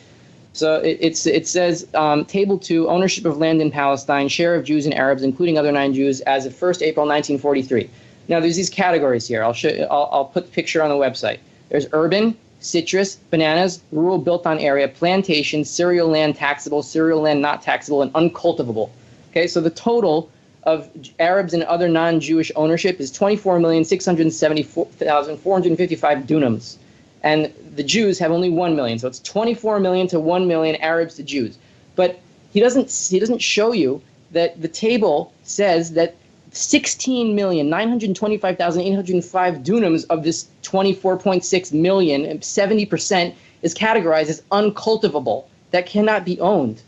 So it says, Table 2, ownership of land in Palestine, share of Jews and Arabs, including other non-Jews, as of 1st April 1943. Now, there's these categories here. I'll put the picture on the website. There's urban, citrus, bananas, rural built-on area, plantation, cereal land taxable, cereal land not taxable, and uncultivable. Okay, so the total of Arabs and other non-Jewish ownership is 24,674,455 dunams. And the Jews have only 1 million, so it's 24 million to 1 million Arabs to Jews. But he doesn't show you that the table says that 16,925,805 dunams of this 24.6 million, 70%, is categorized as uncultivable. That cannot be owned.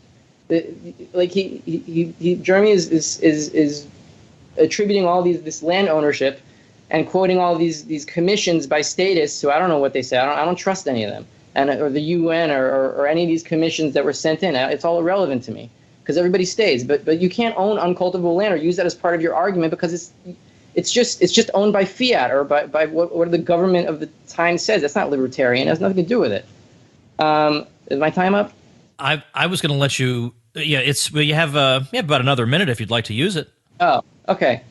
Jeremy is attributing all this land ownership and quoting all these commissions by statists who I don't know what they say. I don't trust any of them, or the UN or any of these commissions that were sent in. It's all irrelevant to me because everybody stays. But you can't own uncultivable land or use that as part of your argument because it's just owned by fiat or by what the government of the time says. That's not libertarian. It has nothing to do with it. Is my time up? I was going to let you. Yeah, you have about another minute if you'd like to use it. Oh, okay.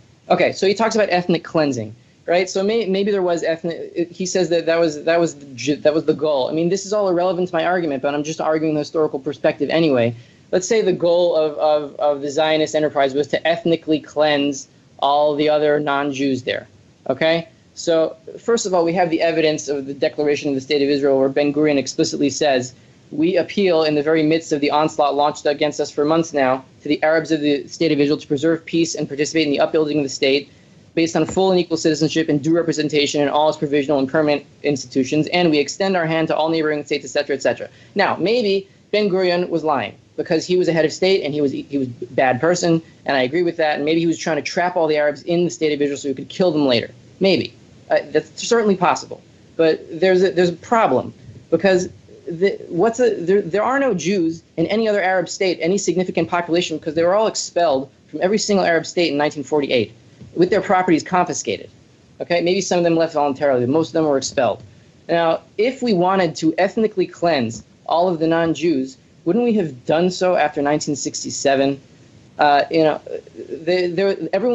So he talks about ethnic cleansing. Right, so maybe there was ethnic. He says that was the goal. I mean, this is all irrelevant to my argument, but I'm just arguing the historical perspective anyway. Let's say the goal of the Zionist enterprise was to ethnically cleanse all the other non-Jews there. Okay, so first of all, we have the evidence of the Declaration of the State of Israel, where Ben Gurion explicitly says, "We appeal in the very midst of the onslaught launched against us for months now to the Arabs of the State of Israel to preserve peace and participate in the upbuilding of the state, based on full and equal citizenship and due representation in all its provisional and permanent institutions, and we extend our hand to all neighboring states, etc., etc." Now, maybe Ben Gurion was lying because he was a head of state and he was a bad person, and I agree with that. And maybe he was trying to trap all the Arabs in the state of Israel so he could kill them later. Maybe that's certainly possible, but there's a problem because there are no Jews in any other Arab state, any significant population, because they were all expelled from every single Arab state in 1948. With their properties confiscated. Okay, maybe some of them left voluntarily, but most of them were expelled. Now, if we wanted to ethnically cleanse all of the non-Jews, wouldn't we have done so after 1967? Everyone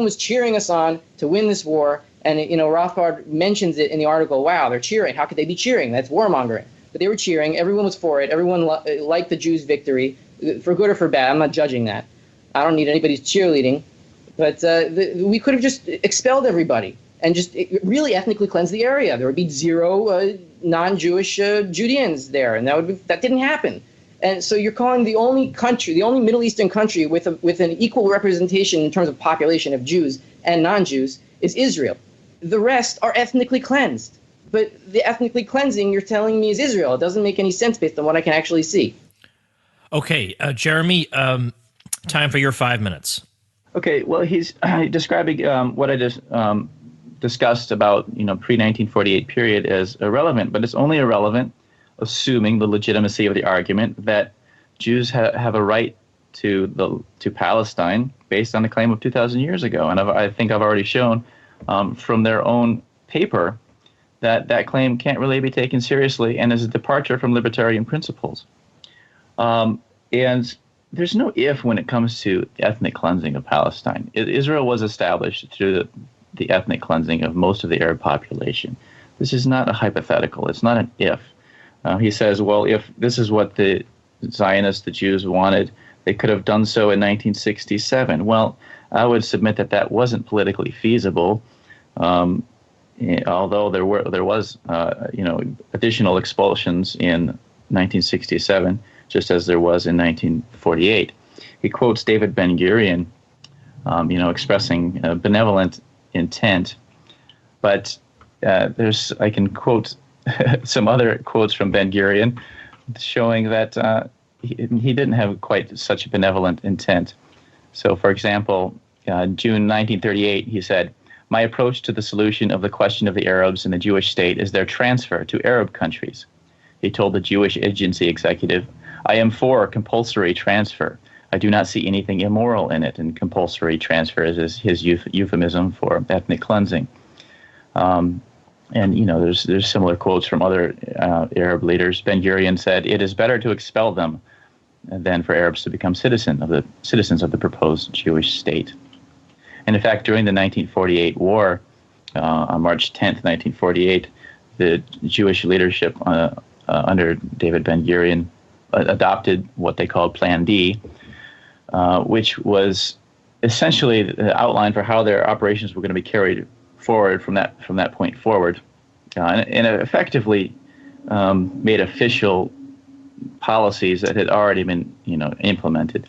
was cheering us on to win this war. And, Rothbard mentions it in the article. Wow, they're cheering. How could they be cheering? That's warmongering. But they were cheering. Everyone was for it. Everyone liked the Jews' victory, for good or for bad. I'm not judging that. I don't need anybody's cheerleading. But we could have just expelled everybody and just really ethnically cleansed the area. There would be zero non-Jewish Judeans there, and that didn't happen. And so you're calling the only Middle Eastern country with an equal representation in terms of population of Jews and non-Jews is Israel. The rest are ethnically cleansed. But the ethnically cleansing you're telling me is Israel. It doesn't make any sense based on what I can actually see. Okay, Jeremy, time for your 5 minutes. Okay, well, he's describing what I just discussed about, pre-1948 period as irrelevant, but it's only irrelevant assuming the legitimacy of the argument that Jews have a right to Palestine based on the claim of 2,000 years ago. And I think I've already shown from their own paper that claim can't really be taken seriously and is a departure from libertarian principles. And there's no if when it comes to ethnic cleansing of Palestine. Israel was established through the ethnic cleansing of most of the Arab population. This is not a hypothetical. It's not an if. He says, well, if this is what the Zionists, the Jews, wanted, they could have done so in 1967. Well, I would submit that wasn't politically feasible, although there was additional expulsions in 1967, just as there was in 1948. He quotes David Ben-Gurion, expressing benevolent intent, but I can quote some other quotes from Ben-Gurion showing that he didn't have quite such a benevolent intent. So, for example, June 1938, he said, "My approach to the solution of the question of the Arabs in the Jewish state is their transfer to Arab countries." He told the Jewish Agency executive, "I am for compulsory transfer. I do not see anything immoral in it," and compulsory transfer is his euphemism for ethnic cleansing. And there's similar quotes from other Arab leaders. Ben-Gurion said, "It is better to expel them than for Arabs to become citizens of the proposed Jewish state." And in fact, during the 1948 war, on March 10th, 1948, the Jewish leadership under David Ben-Gurion adopted what they called Plan D, which was essentially the outline for how their operations were going to be carried forward from that point forward, and it effectively made official policies that had already been implemented.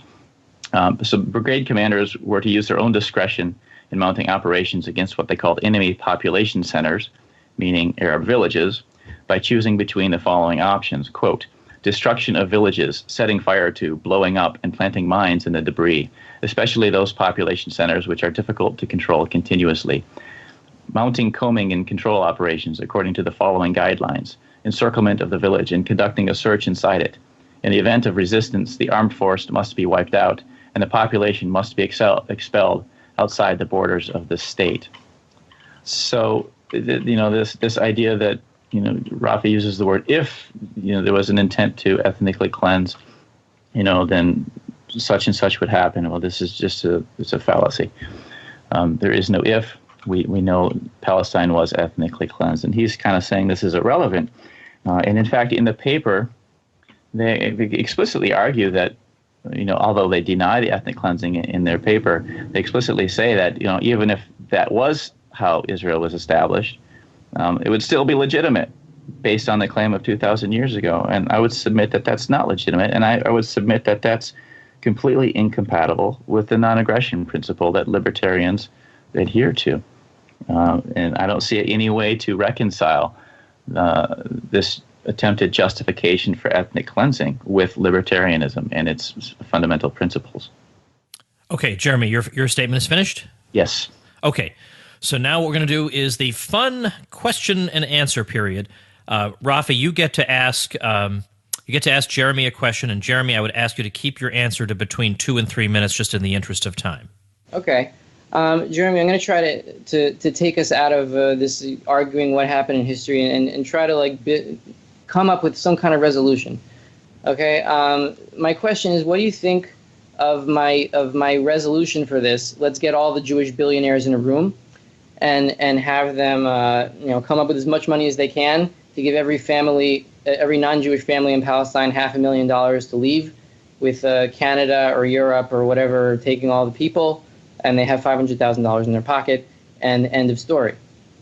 So brigade commanders were to use their own discretion in mounting operations against what they called enemy population centers, meaning Arab villages, by choosing between the following options: quote, "Destruction of villages, setting fire to, blowing up, and planting mines in the debris, especially those population centers which are difficult to control continuously. Mounting combing and control operations according to the following guidelines: encirclement of the village and conducting a search inside it. In the event of resistance, the armed force must be wiped out, and the population must be expelled outside the borders of the state." So, this idea that, Rafi uses the word if, there was an intent to ethnically cleanse, then such and such would happen. Well, this is just it's a fallacy. There is no if. We know Palestine was ethnically cleansed, and he's kind of saying this is irrelevant. And in fact, in the paper, they explicitly argue that, although they deny the ethnic cleansing in their paper, they explicitly say that, even if that was how Israel was established, it would still be legitimate based on the claim of 2,000 years ago. And I would submit that that's not legitimate, and I would submit that that's completely incompatible with the non-aggression principle that libertarians adhere to. And I don't see any way to reconcile this attempted justification for ethnic cleansing with libertarianism and its fundamental principles. Okay, Jeremy, your statement is finished? Yes. Okay, so now what we're going to do is the fun question and answer period. Rafi, you get to ask Jeremy a question, and Jeremy, I would ask you to keep your answer to between 2 and 3 minutes, just in the interest of time. Okay. Jeremy, I'm going to try to take us out of this arguing what happened in history and try to come up with some kind of resolution. Okay. My question is, what do you think my resolution for this, let's get all the Jewish billionaires in a room, and have them come up with as much money as they can to give every non-Jewish family in Palestine $500,000 to leave, with Canada or Europe or whatever taking all the people, and they have $500,000 in their pocket, and end of story.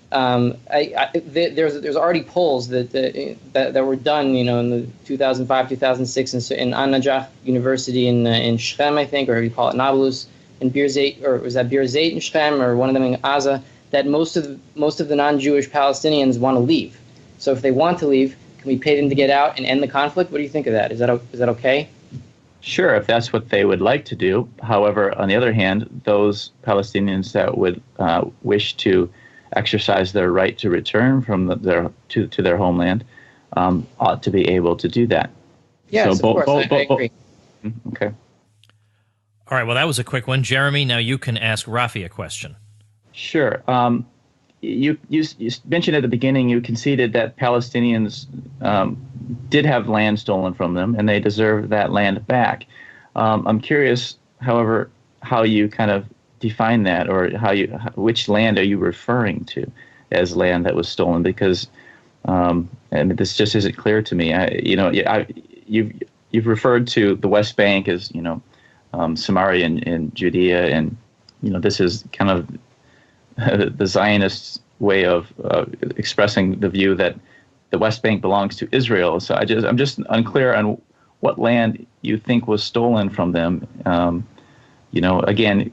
There's already polls that were done, in the 2005, 2006 in An-Najaf University in Shechem, I think, or you call it Nablus, in Bir Zayt, or was that Bir Zayt in Shechem, or one of them in Gaza, that most of the non-Jewish Palestinians want to leave. So if they want to leave, can we pay them to get out and end the conflict? What do you think of that? Is that okay? Sure, if that's what they would like to do. However, on the other hand, those Palestinians that would wish to exercise their right to return from to their homeland ought to be able to do that. Yes, so of course, I agree. Okay. All right, well, that was a quick one. Jeremy, now you can ask Rafi a question. Sure. You mentioned at the beginning, you conceded that Palestinians did have land stolen from them, and they deserve that land back. I'm curious, however, how you kind of define that, or which land are you referring to as land that was stolen? Because this just isn't clear to me. You've referred to the West Bank as Samaria and Judea, and this is kind of the Zionist way of expressing the view that the West Bank belongs to Israel. So I'm just unclear on what land you think was stolen from them. Again,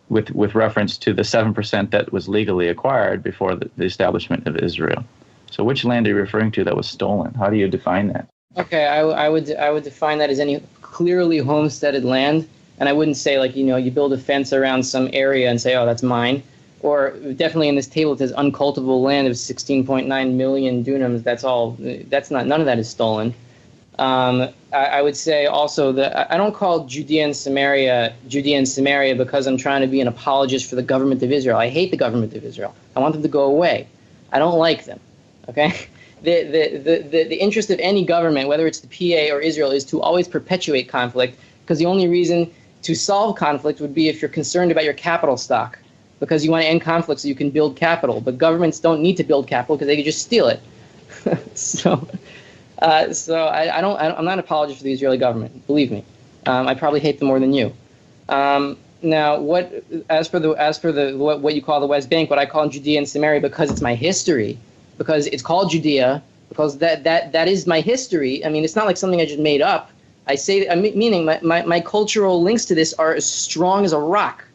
with reference to the 7% that was legally acquired before the establishment of Israel. So which land are you referring to that was stolen? How do you define that? Okay, I would define that as any clearly homesteaded land, and I wouldn't say you build a fence around some area and say, oh, that's mine. Or definitely in this table it says uncultivable land of 16.9 million dunams. None of that is stolen. I would say also that I don't call Judea and Samaria because I'm trying to be an apologist for the government of Israel. I hate the government of Israel. I want them to go away. I don't like them. Okay? The interest of any government, whether it's the PA or Israel, is to always perpetuate conflict, because the only reason to solve conflict would be if you're concerned about your capital stock, because you want to end conflict so you can build capital. But governments don't need to build capital because they can just steal it. So I'm not an apologist for the Israeli government. Believe me, I probably hate them more than you. Now, what you call the West Bank, what I call Judea and Samaria, because it's my history, because it's called Judea, because that is my history. I mean, it's not like something I just made up. Meaning my cultural links to this are as strong as a rock.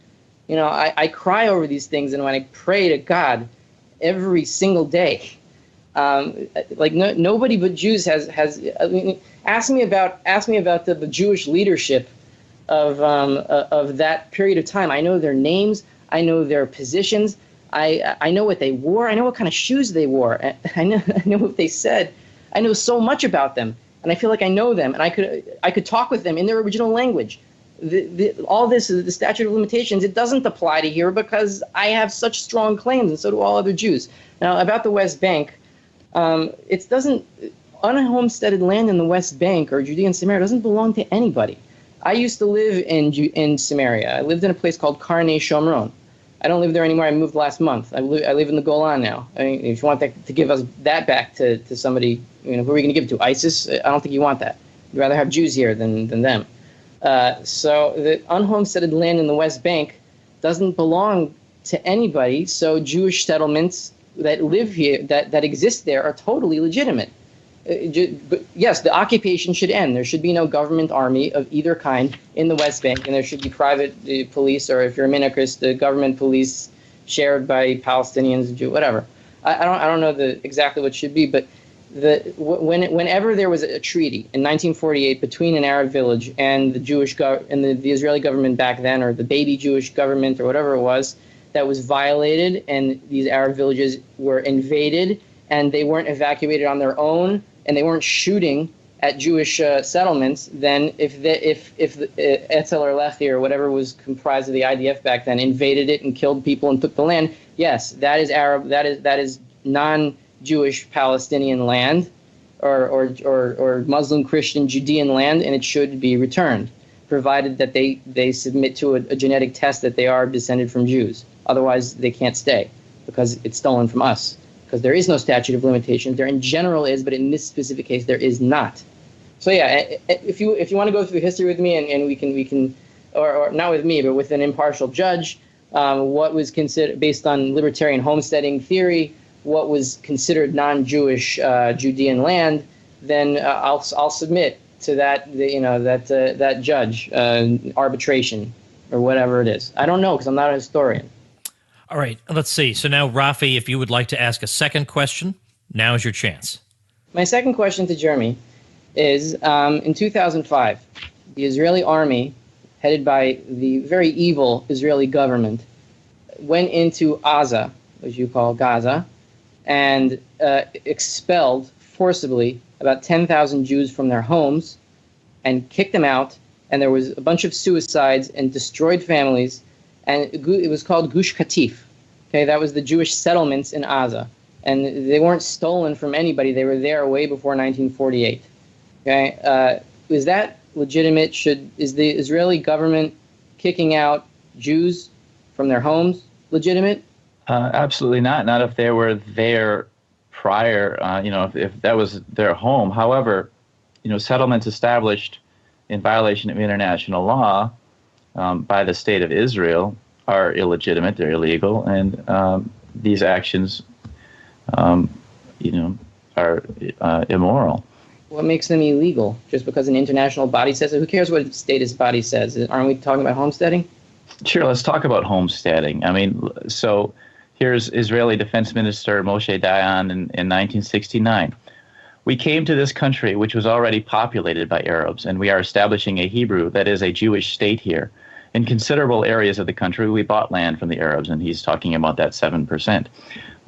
I cry over these things, and when I pray to God every single day, nobody but Jews has. Ask me about the Jewish leadership of that period of time. I know their names. I know their positions. I know what they wore. I know what kind of shoes they wore. I know what they said. I know so much about them, and I feel like I know them, and I could talk with them in their original language. All this, the statute of limitations, it doesn't apply to here because I have such strong claims, and so do all other Jews. Now, about the West Bank, unhomesteaded land in the West Bank or Judea and Samaria doesn't belong to anybody. I used to live in Samaria. I lived in a place called Karnei Shomron. I don't live there anymore. I moved last month. I live in the Golan now. I mean, if you want to give us that back to somebody, who are we going to give it to? ISIS? I don't think you want that. You'd rather have Jews here than them. So the unhomesteaded land in the West Bank doesn't belong to anybody. So Jewish settlements that live here, that exist there, are totally legitimate. But yes, the occupation should end. There should be no government army of either kind in the West Bank, and there should be private police, or if you're a minarchist, the government police shared by Palestinians, Jews, whatever. I don't know exactly what should be, but whenever there was a treaty in 1948 between an Arab village and the Israeli government back then, or the baby Jewish government or whatever it was, that was violated, and these Arab villages were invaded, and they weren't evacuated on their own, and they weren't shooting at Jewish settlements, then if Etzel or Lehi or whatever was comprised of the IDF back then invaded it and killed people and took the land, yes, that is Arab. That is non-Jewish Palestinian land, or Muslim Christian Judean land, and it should be returned. provided that they submit to a genetic test that they are descended from Jews. Otherwise, they can't stay because it's stolen from us. Because there is no statute of limitations. There in general is, but in this specific case, there is not. So yeah, if you want to go through history with me, and we can, or not with me, but with an impartial judge, what was considered based on libertarian homesteading theory, what was considered non-Jewish Judean land, then I'll submit to that that judge arbitration or whatever it is. I don't know because I'm not a historian. All right, let's see. So now, Rafi, if you would like to ask a second question, now is your chance. My second question to Jeremy is, in 2005, the Israeli army, headed by the very evil Israeli government, went into Gaza, as you call Gaza, and expelled forcibly about 10,000 Jews from their homes and kicked them out, and there was a bunch of suicides and destroyed families, and it was called Gush Katif. Okay, that was the Jewish settlements in Gaza, and they weren't stolen from anybody. They were there way before 1948. Okay, is that legitimate? Is the Israeli government kicking out Jews from their homes legitimate? Absolutely not. Not if they were there prior. If that was their home. However, settlements established in violation of international law by the state of Israel are illegitimate, they're illegal, and these actions, are immoral. What makes them illegal? Just because an international body says it? Who cares what status body says? Aren't we talking about homesteading? Sure, let's talk about homesteading. I mean, so here's Israeli Defense Minister Moshe Dayan in 1969. We came to this country, which was already populated by Arabs, and we are establishing a Hebrew, that is a Jewish state here. In considerable areas of the country, we bought land from the Arabs, and he's talking about that 7%.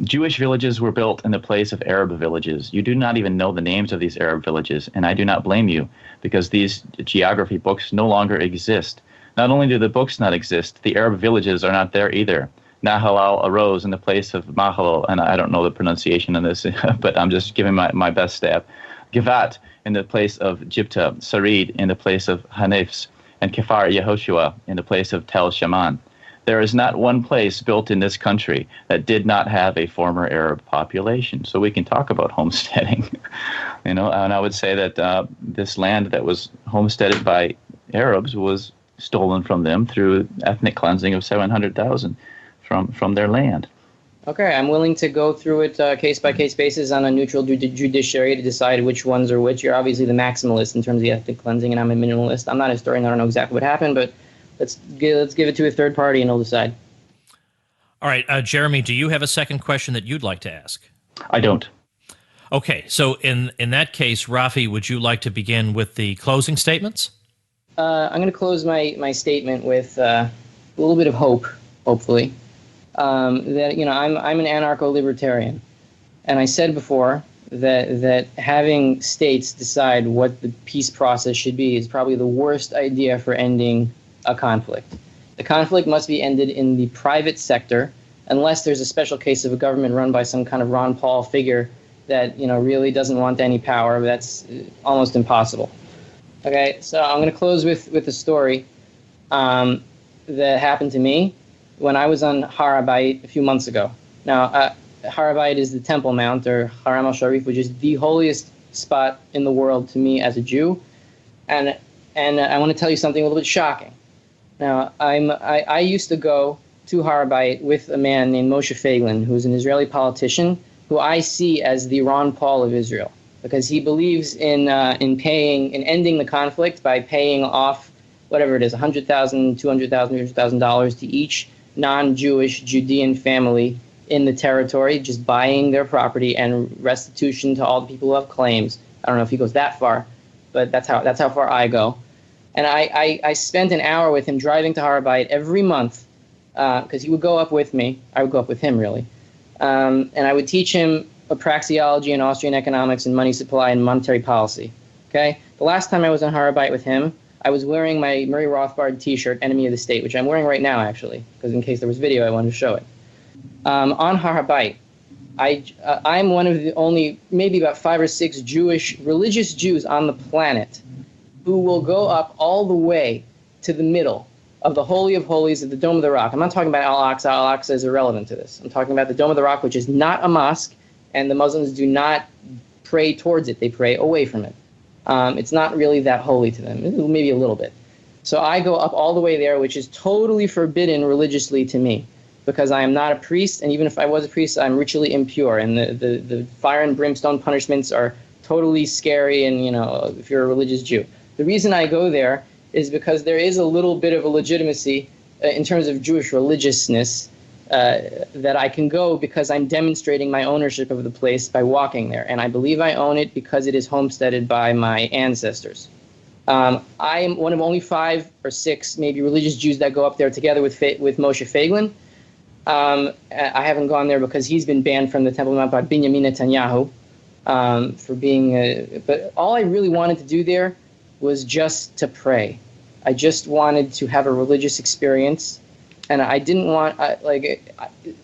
Jewish villages were built in the place of Arab villages. You do not even know the names of these Arab villages, and I do not blame you, because these geography books no longer exist. Not only do the books not exist, the Arab villages are not there either. Nahalal arose in the place of Mahalal, and I don't know the pronunciation on this, but I'm just giving my best stab. Givat in the place of Jipta, Sarid in the place of Hanifs, and Kefar Yehoshua in the place of Tel Shaman. There is not one place built in this country that did not have a former Arab population. So we can talk about homesteading, and I would say that this land that was homesteaded by Arabs was stolen from them through ethnic cleansing of 700,000 from their land. Okay, I'm willing to go through it case-by-case basis on a neutral judiciary to decide which ones are which. You're obviously the maximalist in terms of the ethnic cleansing, and I'm a minimalist. I'm not a historian. I don't know exactly what happened, but let's give it to a third party, and they'll decide. All right, Jeremy, do you have a second question that you'd like to ask? I don't. Okay, so in that case, Rafi, would you like to begin with the closing statements? I'm going to close my statement with a little bit of hope, hopefully. That I'm an anarcho-libertarian, and I said before that having states decide what the peace process should be is probably the worst idea for ending a conflict. The conflict must be ended in the private sector, unless there's a special case of a government run by some kind of Ron Paul figure that really doesn't want any power. But that's almost impossible. Okay, so I'm going to close with a story that happened to me when I was on Har HaBayit a few months ago. Now, Har HaBayit is the Temple Mount, or Haram al-Sharif, which is the holiest spot in the world to me as a Jew. And I want to tell you something a little bit shocking. Now, I used to go to Har HaBayit with a man named Moshe Feiglin, who's an Israeli politician, who I see as the Ron Paul of Israel, because he believes in ending the conflict by paying off whatever it is, $100,000, $200,000, $300,000 to each non-Jewish Judean family in the territory, just buying their property and restitution to all the people who have claims. I don't know if he goes that far, but that's how far I go. And I spent an hour with him driving to Har HaBayit every month because he would go up with me. I would go up with him, really. And I would teach him a praxeology in Austrian economics and money supply and monetary policy. Okay? The last time I was on Har HaBayit with him, I was wearing my Murray Rothbard T-shirt, Enemy of the State, which I'm wearing right now, actually, because in case there was video, I wanted to show it. On Har HaBayit, I'm one of the only, maybe about 5 or 6 religious Jews on the planet who will go up all the way to the middle of the Holy of Holies of the Dome of the Rock. I'm not talking about Al-Aqsa. Al-Aqsa is irrelevant to this. I'm talking about the Dome of the Rock, which is not a mosque, and the Muslims do not pray towards it. They pray away from it. It's not really that holy to them, maybe a little bit. So I go up all the way there, which is totally forbidden religiously to me, because I am not a priest, and even if I was a priest, I'm ritually impure, and the fire and brimstone punishments are totally scary, and, if you're a religious Jew. The reason I go there is because there is a little bit of a legitimacy in terms of Jewish religiousness that I can go because I'm demonstrating my ownership of the place by walking there. And I believe I own it because it is homesteaded by my ancestors. I am one of only 5 or 6 maybe religious Jews that go up there together with Moshe Feiglin. I haven't gone there because he's been banned from the Temple Mount by Benjamin Netanyahu for being but all I really wanted to do there was just to pray. I just wanted to have a religious experience, and I didn't want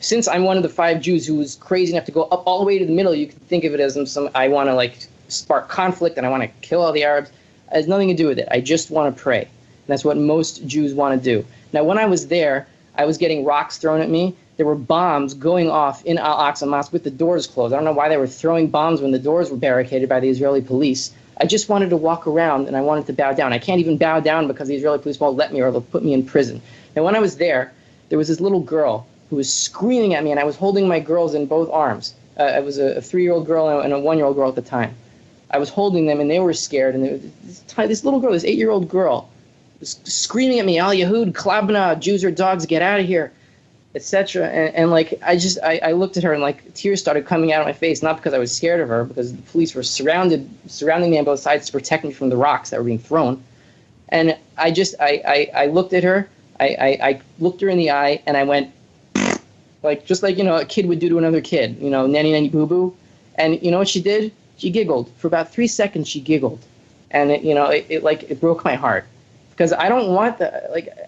since I'm one of the 5 Jews who was crazy enough to go up all the way to the middle. You could think of it as I want to spark conflict and I want to kill all the Arabs. It has nothing to do with it. I just want to pray. And that's what most Jews want to do. Now, when I was there, I was getting rocks thrown at me. There were bombs going off in Al-Aqsa Mosque with the doors closed. I don't know why they were throwing bombs when the doors were barricaded by the Israeli police. I just wanted to walk around, and I wanted to bow down. I can't even bow down because the Israeli police won't let me, or they'll put me in prison. And when I was there was this little girl who was screaming at me, and I was holding my girls in both arms. I was a 3-year-old girl and a 1-year-old girl at the time. I was holding them, and they were scared. And this little girl, this 8-year-old girl, was screaming at me, "Al Yahud, Klabna, Jews are dogs, get out of here," etc. And I looked at her, and tears started coming out of my face, not because I was scared of her, because the police were surrounding me on both sides to protect me from the rocks that were being thrown. And I looked at her, I looked her in the eye, and I went, just like a kid would do to another kid, nanny nanny boo boo. And you know what she did? She giggled. For about 3 seconds, she giggled. And it broke my heart, because I don't want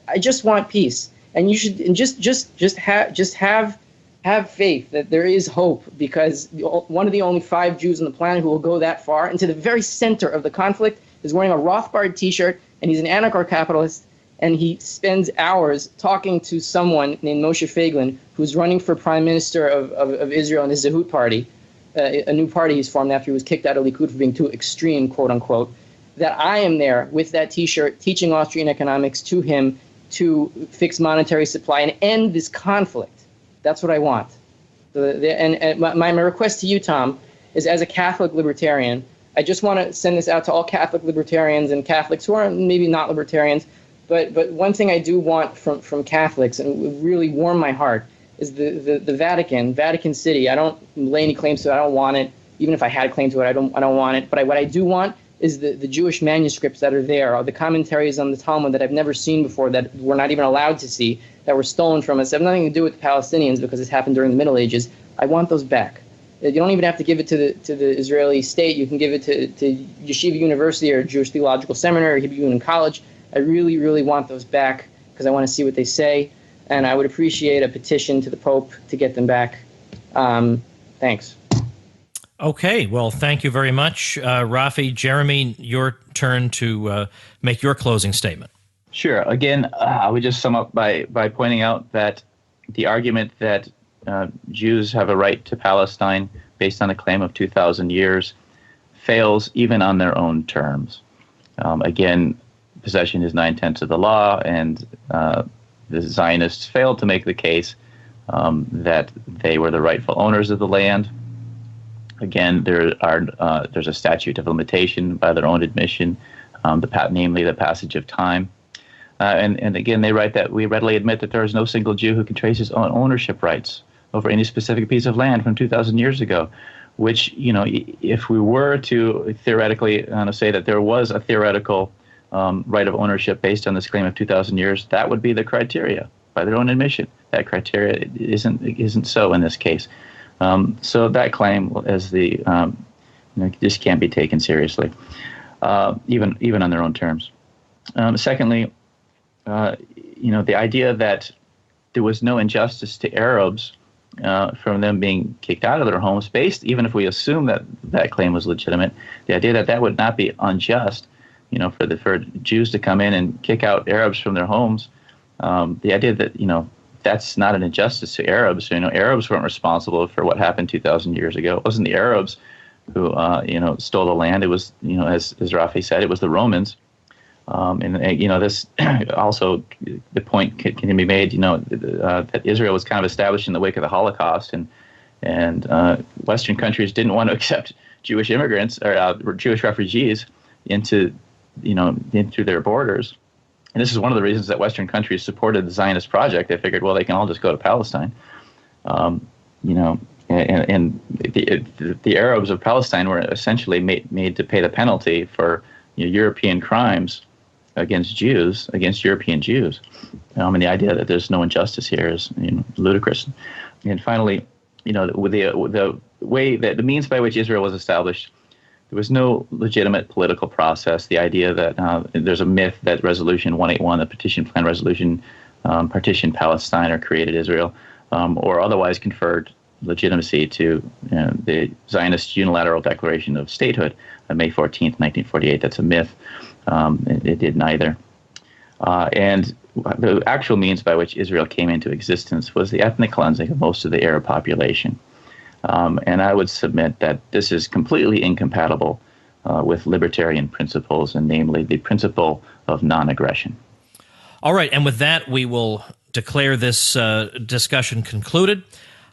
I just want peace. And you should just have faith that there is hope, because one of the only 5 Jews on the planet who will go that far into the very center of the conflict is wearing a Rothbard T-shirt, and he's an anarcho-capitalist, and he spends hours talking to someone named Moshe Feiglin, who's running for prime minister of Israel in the Zehut party, a new party he's formed after he was kicked out of Likud for being too extreme, quote unquote. That I am there with that T-shirt teaching Austrian economics to him, to fix monetary supply and end this conflict. That's what I want. My request to you, Tom, is as a Catholic libertarian, I just want to send this out to all Catholic libertarians and Catholics who are maybe not libertarians, but one thing I do want from Catholics, and it would really warm my heart, is the Vatican City. I don't lay any claims to it. I don't want it. Even if I had a claim to it, I don't want it. But what I do want is the Jewish manuscripts that are there, or the commentaries on the Talmud that I've never seen before, that we're not even allowed to see, that were stolen from us. They have nothing to do with the Palestinians because this happened during the Middle Ages. I want those back. You don't even have to give it to the Israeli state. You can give it to Yeshiva University or Jewish Theological Seminary or Hebrew Union College. I really, really want those back because I want to see what they say, and I would appreciate a petition to the Pope to get them back. Thanks. Okay, well, thank you very much, Rafi. Jeremy, your turn to make your closing statement. Sure. Again, I would just sum up by pointing out that the argument that Jews have a right to Palestine based on a claim of 2,000 years fails even on their own terms. Again, possession is 9/10 of the law, and the Zionists failed to make the case that they were the rightful owners of the land. Again, there's a statute of limitation by their own admission, namely the passage of time. And again, they write that we readily admit that there is no single Jew who can trace his own ownership rights over any specific piece of land from 2,000 years ago, which, if we were to theoretically say that there was a theoretical right of ownership based on this claim of 2,000 years, that would be the criteria by their own admission. That criteria isn't so in this case. So that claim, as just can't be taken seriously, even on their own terms. Secondly, the idea that there was no injustice to Arabs from them being kicked out of their homes, based, even if we assume that claim was legitimate, the idea that would not be unjust for Jews to come in and kick out Arabs from their homes. The idea that that's not an injustice to Arabs. Arabs weren't responsible for what happened 2,000 years ago. It wasn't the Arabs who stole the land. It was as Rafi said, it was the Romans. This also the point can be made that Israel was kind of established in the wake of the Holocaust, and Western countries didn't want to accept Jewish immigrants or Jewish refugees into through their borders. And this is one of the reasons that Western countries supported the Zionist project. They figured, well, they can all just go to Palestine. And the Arabs of Palestine were essentially made to pay the penalty for European crimes against European Jews. And the idea that there's no injustice here is ludicrous. And finally, with the way that the means by which Israel was established, there was no legitimate political process. The idea that there's a myth that Resolution 181, the Petition Plan Resolution, partitioned Palestine or created Israel, or otherwise conferred legitimacy to the Zionist unilateral declaration of statehood on May 14th, 1948. That's a myth. It did neither. And the actual means by which Israel came into existence was the ethnic cleansing of most of the Arab population. And I would submit that this is completely incompatible with libertarian principles, and namely the principle of non-aggression. All right, and with that, we will declare this discussion concluded.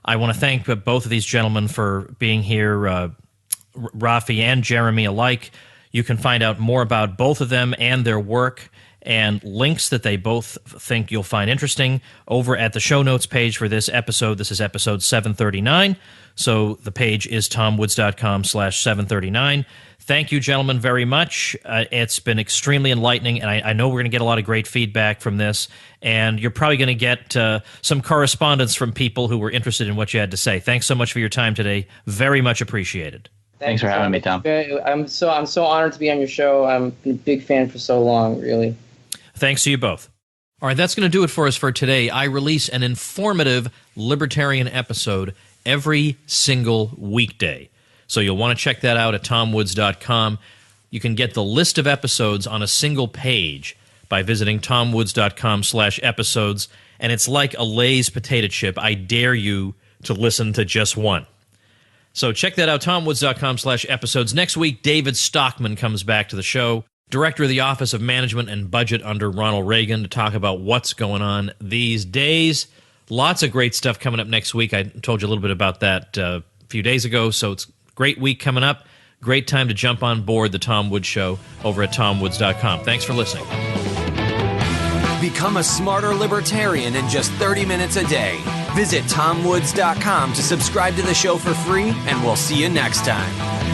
I want to thank both of these gentlemen for being here, Rafi and Jeremy alike. You can find out more about both of them and their work and links that they both think you'll find interesting over at the show notes page for this episode. This is episode 739. So the page is tomwoods.com/739. Thank you, gentlemen, very much. It's been extremely enlightening, and I know we're going to get a lot of great feedback from this, and you're probably going to get some correspondence from people who were interested in what you had to say. Thanks so much for your time today. Very much appreciated. Thanks for having me, Tom. I'm so honored to be on your show. I'm a big fan for so long, really. Thanks to you both. All right, that's going to do it for us for today. I release an informative libertarian episode every single weekday. So you'll want to check that out at tomwoods.com. You can get the list of episodes on a single page by visiting tomwoods.com/episodes, and it's like a Lay's potato chip. I dare you to listen to just one. So check that out, tomwoods.com/episodes. Next week, David Stockman comes back to the show, Director of the Office of Management and Budget under Ronald Reagan, to talk about what's going on these days. Lots of great stuff coming up next week. I told you a little bit about that a few days ago, so it's a great week coming up. Great time to jump on board the Tom Woods Show over at tomwoods.com. Thanks for listening. Become a smarter libertarian in just 30 minutes a day. Visit tomwoods.com to subscribe to the show for free, and we'll see you next time.